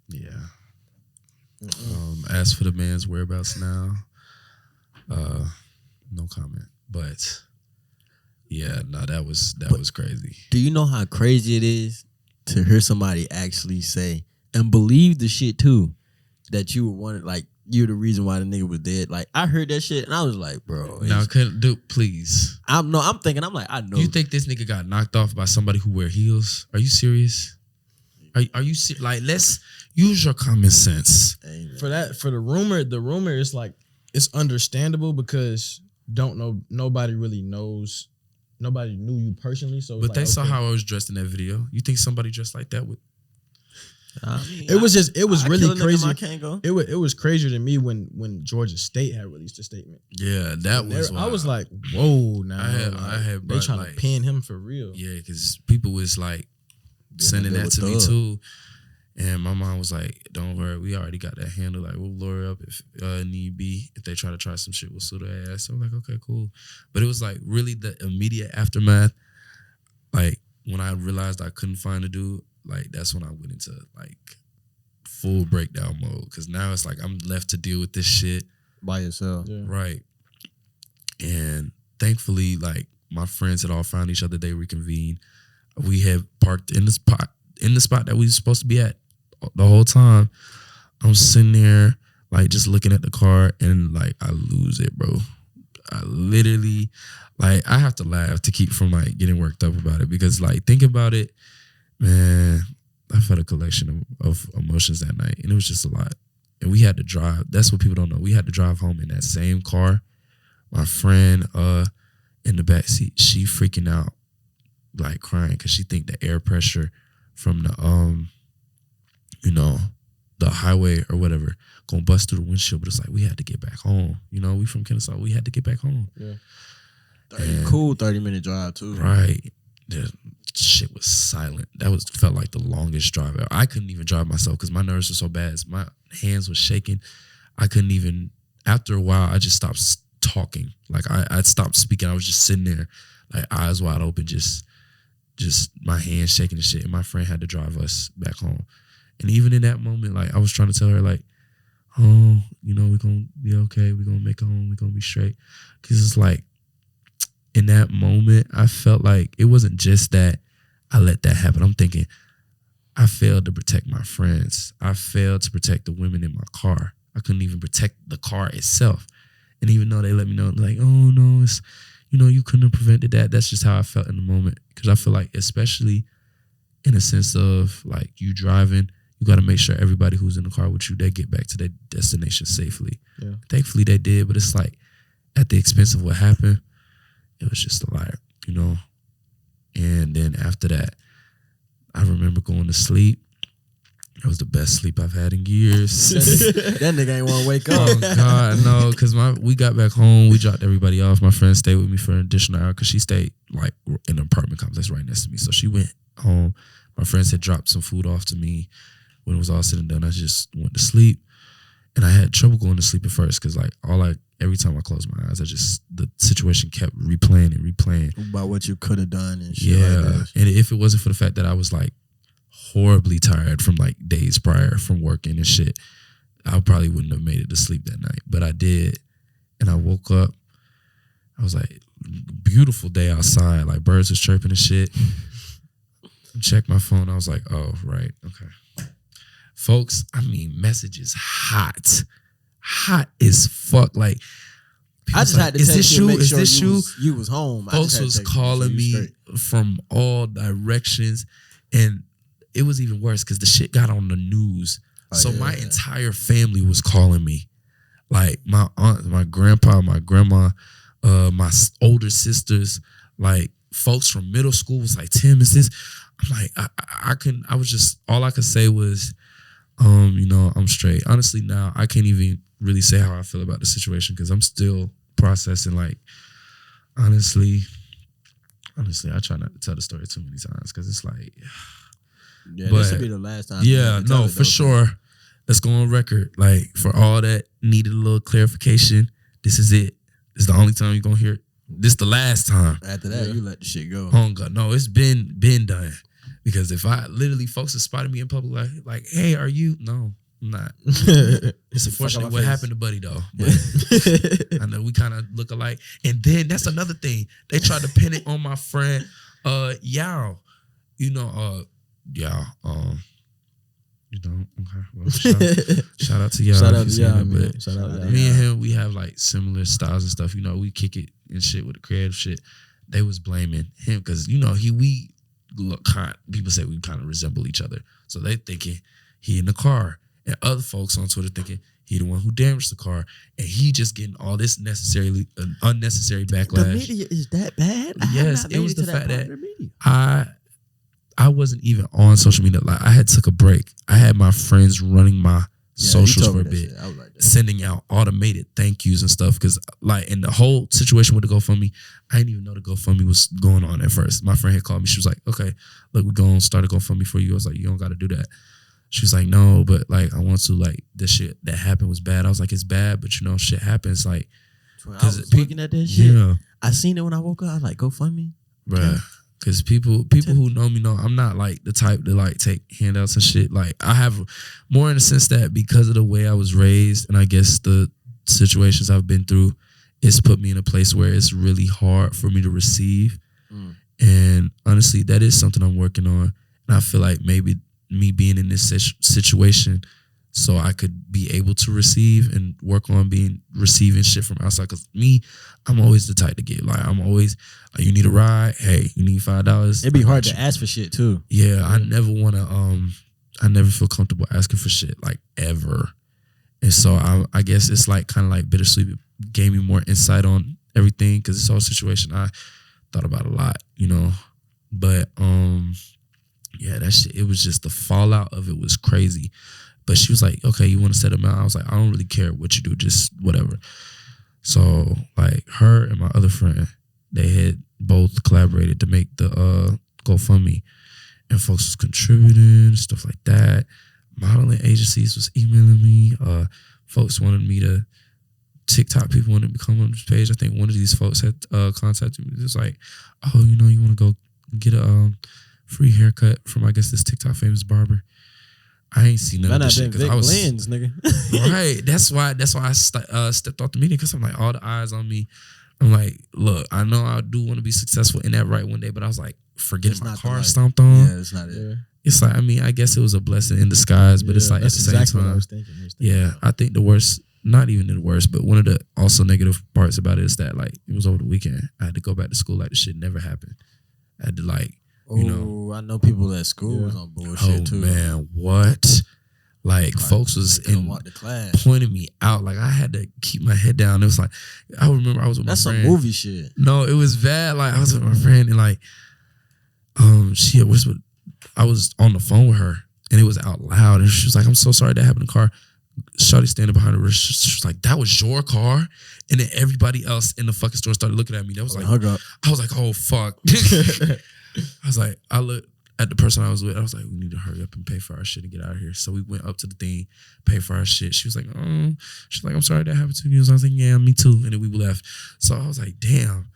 Speaker 1: Yeah. As for the man's whereabouts now, no comment. But yeah, no, that was crazy.
Speaker 4: Do you know how crazy it is to hear somebody actually say and believe the shit too that you were one, like you're the reason why the nigga was dead? Like I heard that shit and I was like, bro.
Speaker 1: Now, couldn't do please.
Speaker 4: I'm thinking, I'm like, I know.
Speaker 1: You think this nigga got knocked off by somebody who wear heels? Are you serious? Are you like? Let's use your common sense.
Speaker 2: For the rumor is like it's understandable because nobody really knows. Nobody knew you personally, so.
Speaker 1: But they saw how I was dressed in that video. You think somebody dressed like that would?
Speaker 2: It was really crazy.
Speaker 4: I can't go.
Speaker 2: It was crazier to me when Georgia State had released a statement.
Speaker 1: Yeah, that was.
Speaker 2: I was like, whoa, now
Speaker 1: I had
Speaker 2: they trying to pin him for real.
Speaker 1: Yeah, because people was like sending that to me too, and my mom was like, "Don't worry, we already got that handle. Like we'll lure up if need be. If they try some shit, we'll sue their ass." So I'm like, okay, cool. But it was like really the immediate aftermath. Like when I realized I couldn't find a dude. Like that's when I went into like full breakdown mode because now it's like I'm left to deal with this shit
Speaker 3: By yourself.
Speaker 2: Yeah.
Speaker 1: right. And thankfully, like my friends had all found each other. They reconvened. We had parked in the spot that we were supposed to be at the whole time. I'm sitting there like just looking at the car and like I lose it, bro. I literally like I have to laugh to keep from like getting worked up about it because like think about it. Man, I felt a collection of emotions that night, and it was just a lot. And we had to drive. That's what people don't know. We had to drive home in that same car. My friend in the back seat, she freaking out, like crying because she think the air pressure from the the highway or whatever gonna bust through the windshield. But it's like we had to get back home. You know, we from Kennesaw. We had to get back home.
Speaker 2: Yeah,
Speaker 3: 30-minute drive too.
Speaker 1: Right. The shit was silent. That felt like the longest drive ever. I couldn't even drive myself because my nerves were so bad. My hands were shaking. I couldn't even. After a while, I just stopped talking. Like I stopped speaking. I was just sitting there, like eyes wide open, just my hands shaking and shit. And my friend had to drive us back home. And even in that moment, like I was trying to tell her, like, oh, you know, we're gonna be okay. We're gonna make it home. We're gonna be straight. Because it's like. In that moment, I felt like it wasn't just that I let that happen. I'm thinking, I failed to protect my friends. I failed to protect the women in my car. I couldn't even protect the car itself. And even though they let me know, like, oh no, it's, you know, you couldn't have prevented that. That's just how I felt in the moment. Because I feel like, especially in a sense of like you driving, you got to make sure everybody who's in the car with you, they get back to their destination safely.
Speaker 2: Yeah.
Speaker 1: Thankfully they did, but it's like at the expense of what happened, it was just a lot, you know. And then after that, I remember going to sleep. It was the best sleep I've had in years.
Speaker 4: That nigga ain't want to wake up.
Speaker 1: Oh God, no! Because we got back home, we dropped everybody off. My friend stayed with me for an additional hour because she stayed like in an apartment complex right next to me. So she went home. My friends had dropped some food off to me. When it was all said and done, I just went to sleep, and I had trouble going to sleep at first because like every time I closed my eyes, the situation kept replaying and replaying
Speaker 4: about what you could have done and shit.
Speaker 1: Yeah,
Speaker 4: like that.
Speaker 1: and if it wasn't for the fact that I was like horribly tired from like days prior from working and shit, I probably wouldn't have made it to sleep that night. But I did, and I woke up. I was like, beautiful day outside, like birds was chirping and shit. Checked my phone. I was like, oh, right, okay. Folks, I mean, messages hot as fuck. Like,
Speaker 4: I just had to text you to make sure you was home.
Speaker 1: Folks was calling me from all directions, and it was even worse because the shit got on the news. My entire family was calling me. Like my aunt, my grandpa, my grandma, my older sisters, like folks from middle school was like, Tim, is this? I'm like, I was just, all I could say was, you know, I'm straight. Honestly, now I can't even really say how I feel about the situation because I'm still processing. Like, honestly, I try not to tell the story too many times because it's like,
Speaker 4: yeah, this will be the last time.
Speaker 1: Yeah, no, for sure. Let's go on record. Like, for all that needed a little clarification, this is it. This is the only time you're gonna hear it. This is the last time.
Speaker 4: After that, you let the shit go.
Speaker 1: Oh God, no, it's been done. Because if I literally folks have spotted me in public, like, hey, are you? No, I'm not. It's unfortunately what happened to Buddy though. But I know we kind of look alike. And then that's another thing. They tried to pin it on my friend, Yao. You know, Yao. You know, okay. Well, shout out to Yao.
Speaker 4: Shout out to Yao, man.
Speaker 1: But
Speaker 4: Shout out to
Speaker 1: me
Speaker 4: Yao.
Speaker 1: and him, we have like similar styles and stuff. You know, we kick it and shit with the creative shit. They was blaming him because you know we look kind. People say we kind of resemble each other, so they thinking he in the car, and other folks on Twitter thinking he the one who damaged the car, and he just getting all this unnecessary backlash.
Speaker 4: The media is that bad?
Speaker 1: Yes, it was the fact that I wasn't even on social media. Like I had took a break. I had my friends running my socials for a bit, sending out automated thank yous and stuff. Because like in the whole situation with the GoFundMe, I didn't even know the GoFundMe was going on at first. My friend had called me. She was like, "Okay, look, we're gonna start a GoFundMe for you." I was like, "You don't got to do that." She was like, "No, but like I want to. Like the shit that happened was bad." I was like, "It's bad, but you know, shit happens." Like,
Speaker 4: I was looking at that shit.
Speaker 1: Yeah,
Speaker 4: I seen it when I woke up. I was like, GoFundMe,
Speaker 1: bruh. Because people who know me know I'm not like the type to like take handouts and shit. Like I have more in the sense that because of the way I was raised and I guess the situations I've been through, it's put me in a place where it's really hard for me to receive. And honestly, that is something I'm working on. And I feel like maybe me being in this situation so I could be able to receive and work on receiving shit from outside. Because me, I'm always the type to give. Like I'm always, you need a ride? Hey, you need $5?
Speaker 4: It'd be hard to ask for shit too.
Speaker 1: Yeah, I never want to. I never feel comfortable asking for shit like ever. And so I guess it's like kind of like bittersweet. It gave me more insight on everything because this whole situation I thought about a lot, you know. But yeah, that shit. It was just the fallout of it was crazy. But she was like, okay, you want to set them out? I was like, I don't really care what you do, just whatever. So like her and my other friend, they had both collaborated to make the GoFundMe. And folks was contributing, stuff like that. Modeling agencies was emailing me. Folks wanted me to, TikTok people wanted me to come on this page. I think one of these folks had contacted me. It was like, oh, you know, you want to go get a free haircut from, I guess, this TikTok famous barber. I ain't seen none of this shit because I was
Speaker 4: Lens, nigga.
Speaker 1: right. That's why I stepped off the meeting because I'm like all the eyes on me. I'm like, look, I know I do want to be successful in that right one day, but I was like, forgetting my car stomped on.
Speaker 4: Yeah, it's not it.
Speaker 1: It's like, I mean, I guess it was a blessing in disguise, but it's like at the same time,
Speaker 4: I was thinking.
Speaker 1: Yeah, I think the worst, not even the worst, but one of the also negative parts about it is that like it was over the weekend. I had to go back to school like the shit never happened. I had to like You know,
Speaker 4: I know people at school was on bullshit too.
Speaker 1: Man, what? Like folks was
Speaker 4: walk to class.
Speaker 1: pointing me out. Like I had to keep my head down. It was like I remember I was with my friend.
Speaker 4: That's some movie shit.
Speaker 1: No, it was bad. Like I was with my friend and like I was on the phone with her and it was out loud and she was like, "I'm so sorry that happened in the car." Shawty standing behind her, she was like, "That was your car?" And then everybody else in the fucking store started looking at me. That was like,
Speaker 4: hug up.
Speaker 1: I was like, "Oh fuck." I was like, I looked at the person I was with. I was like, "We need to hurry up and pay for our shit and get out of here." So we went up to the thing, paid for our shit. She was like, she's like, "I'm sorry that happened to you." I was like, "Yeah, me too." And then we left. So I was like, damn.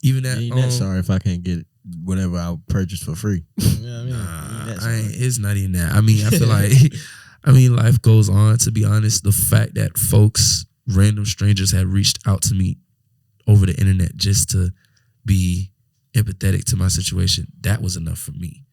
Speaker 1: Even that.
Speaker 4: You ain't that sorry if I can't get whatever I purchased for free.
Speaker 1: It's not even that. I mean, I feel like, life goes on. To be honest, the fact that random strangers had reached out to me over the internet just to be empathetic to my situation, that was enough for me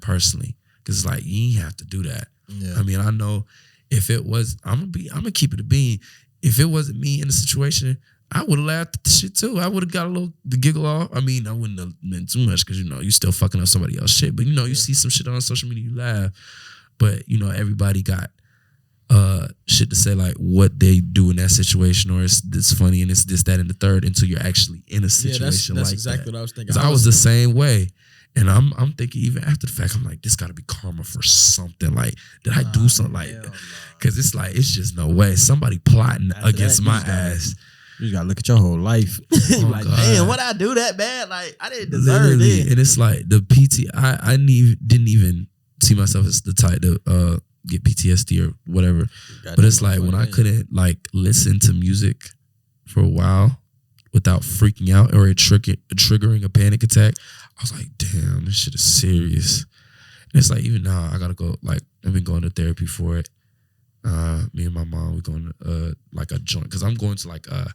Speaker 1: personally. Because it's like, you ain't have to do that. Yeah. I mean, I know if it was, I'm gonna keep it a bean. If it wasn't me in the situation, I would have laughed at the shit too. I would have got the giggle off. I mean, I wouldn't have meant too much because, you still fucking up somebody else's shit. But, you see some shit on social media, you laugh. But, everybody got shit to say, like, what they do in that situation, or it's funny and it's this, that, and the third until you're actually in a situation like that. That's exactly what I was thinking. I was the same way. And I'm thinking even after the fact, I'm like, this got to be karma for something. Like, did I do something like that? Because it's like, it's just no way. Somebody plotting against my ass.
Speaker 4: You gotta look at your whole life. Like, God. Damn, what I do that bad? Like, I didn't deserve it.
Speaker 1: And it's like the PT. I didn't even see myself as the type to get PTSD or whatever. But it's like when I couldn't like listen to music for a while without freaking out or triggering a panic attack, I was like, damn, this shit is serious. And it's like even now I gotta go. Like I've been going to therapy for it. Me and my mom, we're going to like a joint because I'm going to like a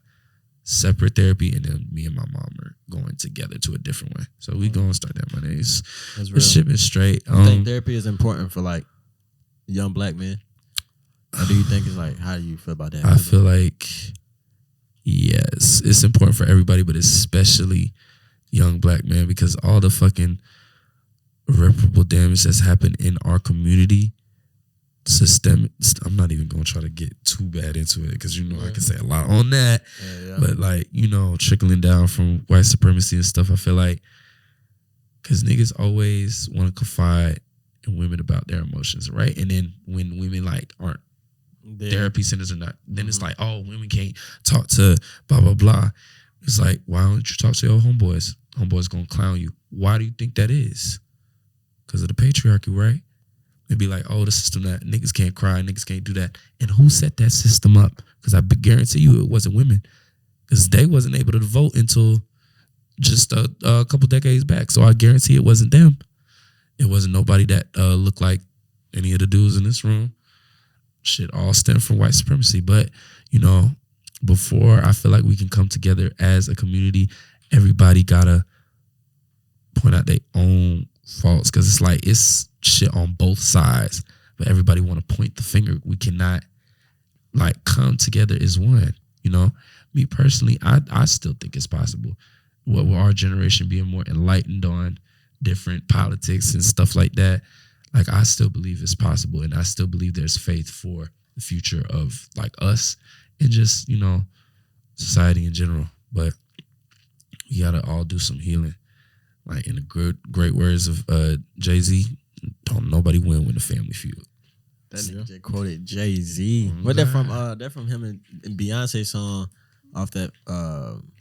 Speaker 1: separate therapy, and then me and my mom are going together to a different one. So we going to start that Monday. The shit been straight.
Speaker 4: You think therapy is important for like young black men? Or do you think it's like, how do you feel about that?
Speaker 1: I feel like yes, it's important for everybody, but especially young black men because all the fucking irreparable damage that's happened in our community. Systemic. I'm not even gonna try to get too bad into it because I can say a lot on that. But like trickling down from white supremacy and stuff, I feel like because niggas always want to confide in women about their emotions, right? And then when women like aren't therapy centers or not, then it's like, oh, women can't talk to blah blah blah. It's like, why don't you talk to your homeboys? Homeboys gonna clown you. Why do you think that is? Because of the patriarchy, right? They'd be like, oh, the system that niggas can't cry, niggas can't do that. And who set that system up? Because I guarantee you it wasn't women. Because they wasn't able to vote until just a couple decades back. So I guarantee it wasn't them. It wasn't nobody that looked like any of the dudes in this room. Shit all stemmed from white supremacy. But, before I feel like we can come together as a community, everybody got to point out their own faults. Because it's like, it's shit on both sides, but everybody want to point the finger. We cannot like come together as one. Me personally, I still think it's possible. What will our generation being more enlightened on different politics and stuff like that? Like I still believe it's possible, and I still believe there's faith for the future of like us and just society in general. But we gotta all do some healing. Like in the great words of Jay-Z, don't nobody win with a family feud.
Speaker 4: That nigga just quoted Jay-Z. What that from? That from him and Beyonce song off that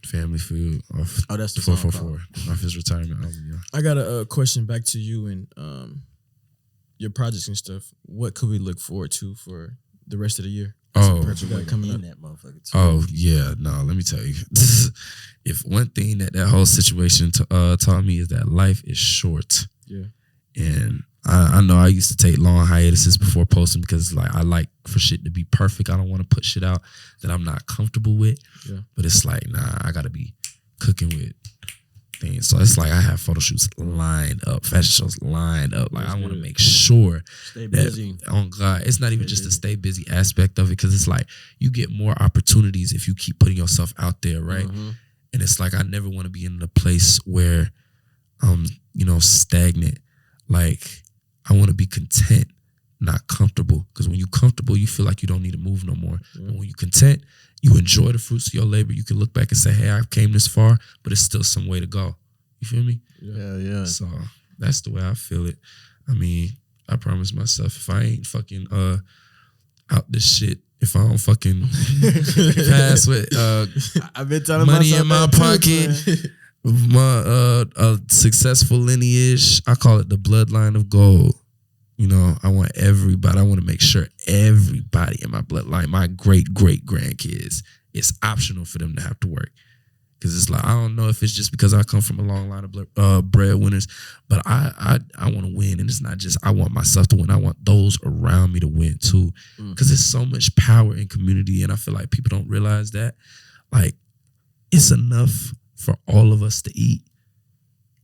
Speaker 1: Family Feud.
Speaker 4: That's the
Speaker 1: 444 off his retirement album. Yeah.
Speaker 2: I got a question back to you and your projects and stuff. What could we look forward to for the rest of the year?
Speaker 4: Coming in that motherfucker too.
Speaker 1: Oh yeah, no. Let me tell you, if one thing that whole situation taught me is that life is short.
Speaker 2: Yeah,
Speaker 1: and I know I used to take long hiatuses before posting because like I like for shit to be perfect. I don't want to put shit out that I'm not comfortable with.
Speaker 2: Yeah,
Speaker 1: but it's like I gotta be cooking with things. So it's like I have photo shoots lined up, fashion shows lined up. Like I want to make sure
Speaker 4: stay busy.
Speaker 1: Oh God, it's not even just a stay busy aspect of it because it's like you get more opportunities if you keep putting yourself out there, right? Mm-hmm. And it's like I never want to be in a place where stagnant. Like, I want to be content, not comfortable. Because when you're comfortable, you feel like you don't need to move no more. And when you're content, you enjoy the fruits of your labor. You can look back and say, hey, I came this far, but it's still some way to go. You feel me?
Speaker 3: Yeah.
Speaker 1: So that's the way I feel it. I mean, I promise myself, if I ain't fucking out this shit, if I don't fucking pass with
Speaker 4: I've been telling
Speaker 1: money
Speaker 4: myself
Speaker 1: in my pocket, my successful lineage, I call it the bloodline of gold. I want everybody. I want to make sure everybody in my bloodline, my great grandkids, it's optional for them to have to work. Because it's like, I don't know if it's just because I come from a long line of breadwinners, but I want to win. And it's not just I want myself to win. I want those around me to win too. Because there's so much power in community. And I feel like people don't realize that. Like, it's enough for all of us to eat.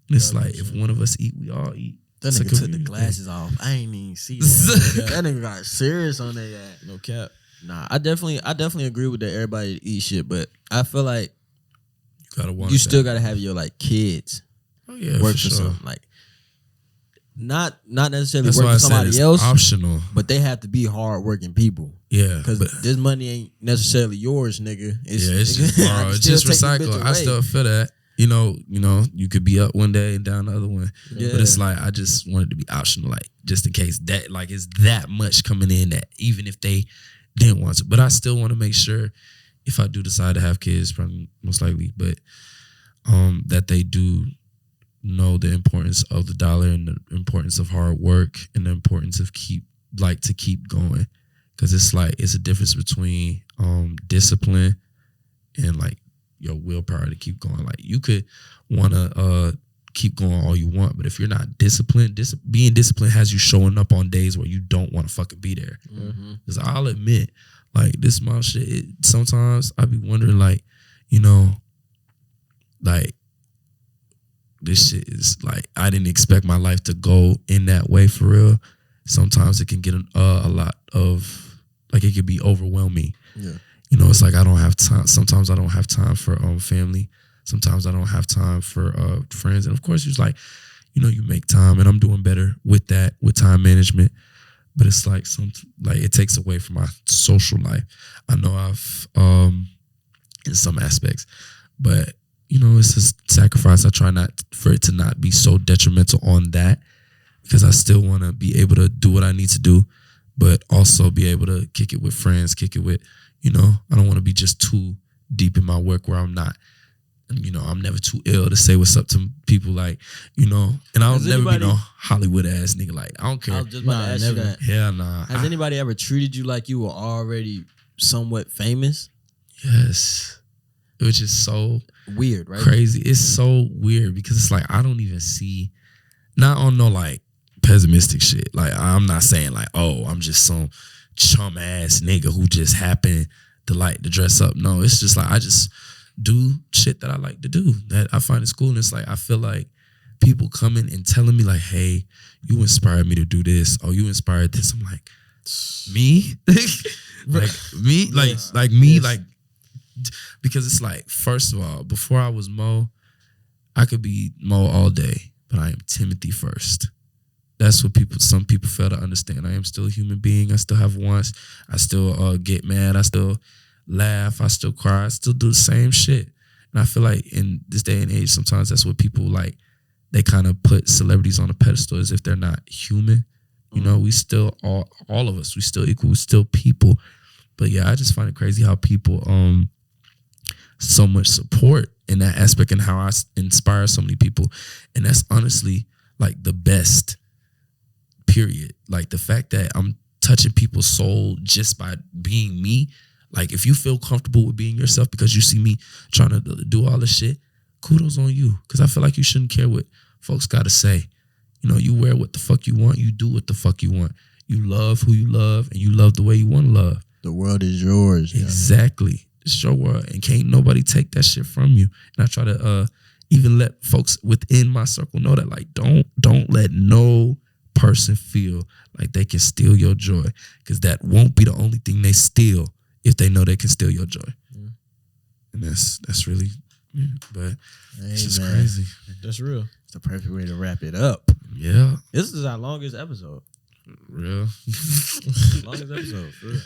Speaker 1: And it's like, if one of us eat, we all eat.
Speaker 4: That
Speaker 1: It's a
Speaker 4: nigga took the
Speaker 1: community
Speaker 4: glasses off. I ain't even see that. That nigga got serious on that ass.
Speaker 2: No cap.
Speaker 4: Nah, I definitely agree with that. Everybody to eat shit, but I feel like you still gotta have your like kids work for something. Like not necessarily
Speaker 1: That's
Speaker 4: work
Speaker 1: why
Speaker 4: for
Speaker 1: I said
Speaker 4: somebody
Speaker 1: it's
Speaker 4: else,
Speaker 1: optional.
Speaker 4: but they have to be hard working people.
Speaker 1: Yeah,
Speaker 4: Because this money ain't necessarily yours, nigga.
Speaker 1: it's just borrowed. It's just recycled. I still feel that. You could be up one day and down the other one.
Speaker 4: Yeah.
Speaker 1: But it's like, I just want it to be optional, like, just in case that, like, it's that much coming in that even if they didn't want to. But I still want to make sure, if I do decide to have kids, probably most likely, but that they do know the importance of the dollar and the importance of hard work and the importance of keep going. Because it's like, it's a difference between discipline and like your willpower to keep going. Like, you could want to keep going all you want, but if you're not disciplined, being disciplined has you showing up on days where you don't want to fucking be there. Because I'll admit, like, this small shit, sometimes I be wondering, like, like, this shit is like, I didn't expect my life to go in that way for real. Sometimes it can get a lot of, like, it could be overwhelming.
Speaker 4: Yeah.
Speaker 1: It's like I don't have time. Sometimes I don't have time for family. Sometimes I don't have time for friends. And of course, it's like, you make time, and I'm doing better with that, with time management. But it's like it takes away from my social life. I know I've in some aspects, but it's a sacrifice. I try not for it to not be so detrimental on that, because I still want to be able to do what I need to do, but also be able to kick it with friends, kick it with, I don't want to be just too deep in my work where I'm not, I'm never too ill to say what's up to people, like, and I'll never be no Hollywood ass nigga. Like, I don't care.
Speaker 4: I was just about to ask you that.
Speaker 1: Hell nah.
Speaker 4: Has anybody ever treated you like you were already somewhat famous?
Speaker 1: Yes. Which is so
Speaker 4: weird, right?
Speaker 1: Crazy. It's so weird because it's like, I don't even see, not on no like pessimistic shit. Like, I'm not saying like, oh, I'm just some chum ass nigga who just happened to like to dress up. No, it's just like, I just do shit that I like to do, that I find it cool. And it's like, I feel like people coming and telling me like, hey, you inspired me to do this. Oh, you inspired this. I'm like, me? Like me? Like me? Like, because it's like, first of all, before I was Mo, I could be Mo all day, but I am Timothy first. That's what some people fail to understand. I am still a human being. I still have wants. I still get mad. I still laugh. I still cry. I still do the same shit. And I feel like in this day and age, sometimes that's what people like. They kind of put celebrities on a pedestal as if they're not human. We still, all of us, we still equal. We still people. But yeah, I just find it crazy how people so much support in that aspect and how I inspire so many people. And that's honestly like the best, period. Like the fact that I'm touching people's soul just by being me. Like if you feel comfortable with being yourself because you see me trying to do all this shit, kudos on you. Because I feel like you shouldn't care what folks got to say. You wear what the fuck you want. You do what the fuck you want. You love who you love and you love the way you want to love.
Speaker 4: The world is yours.
Speaker 1: Exactly. It's your world and can't nobody take that shit from you. And I try to even let folks within my circle know that, like, don't let no person feel like they can steal your joy, because that won't be the only thing they steal if they know they can steal your joy. And that's really Yeah, but it's just
Speaker 4: man.
Speaker 1: crazy.
Speaker 2: That's real.
Speaker 4: It's the perfect way to wrap it up.
Speaker 1: Yeah,
Speaker 4: This is our longest episode.
Speaker 1: real.
Speaker 4: Longest episode, for real.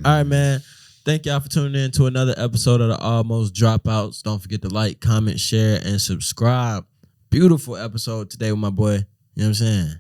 Speaker 4: All right, man. Thank y'all for tuning in to another episode of the Almost Dropouts. Don't forget to like, comment, share, and subscribe. Beautiful episode today with my boy. You know what I'm saying?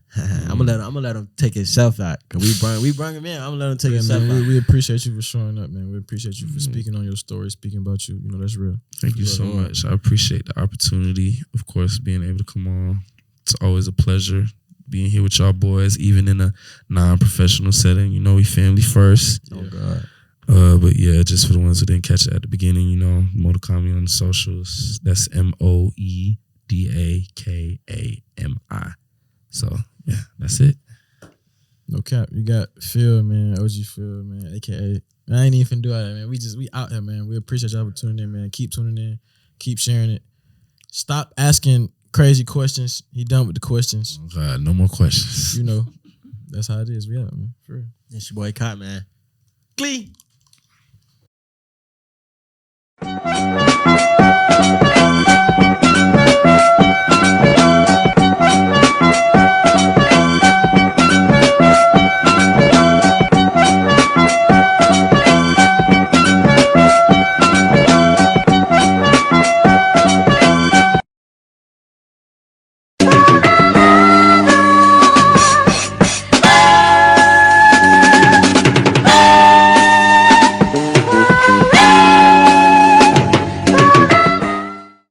Speaker 4: I'm gonna let him take himself out. Cause we bring him in. I'm gonna let him take himself out.
Speaker 2: We appreciate you for showing up, man. We appreciate you for speaking on your story, speaking about you. You know, that's real.
Speaker 1: Thank you so much. I appreciate the opportunity. Of course, being able to come on. It's always a pleasure being here with y'all boys, even in a non-professional setting. You know, we family first.
Speaker 4: Oh God.
Speaker 1: But yeah, just for the ones who didn't catch it at the beginning, you know, Moedakmi on the socials. That's Moedakami. So yeah, that's it.
Speaker 2: No cap. You got Phill, man. OG Phill, man. AKA. I ain't even do all that, man. We out here, man. We appreciate y'all for tuning in, man. Keep tuning in. Keep sharing it. Stop asking crazy questions. He done with the questions.
Speaker 1: Oh God, no more questions.
Speaker 2: You know, that's how it is. We out, man. For real.
Speaker 4: It's your boy Cott, man. Glee.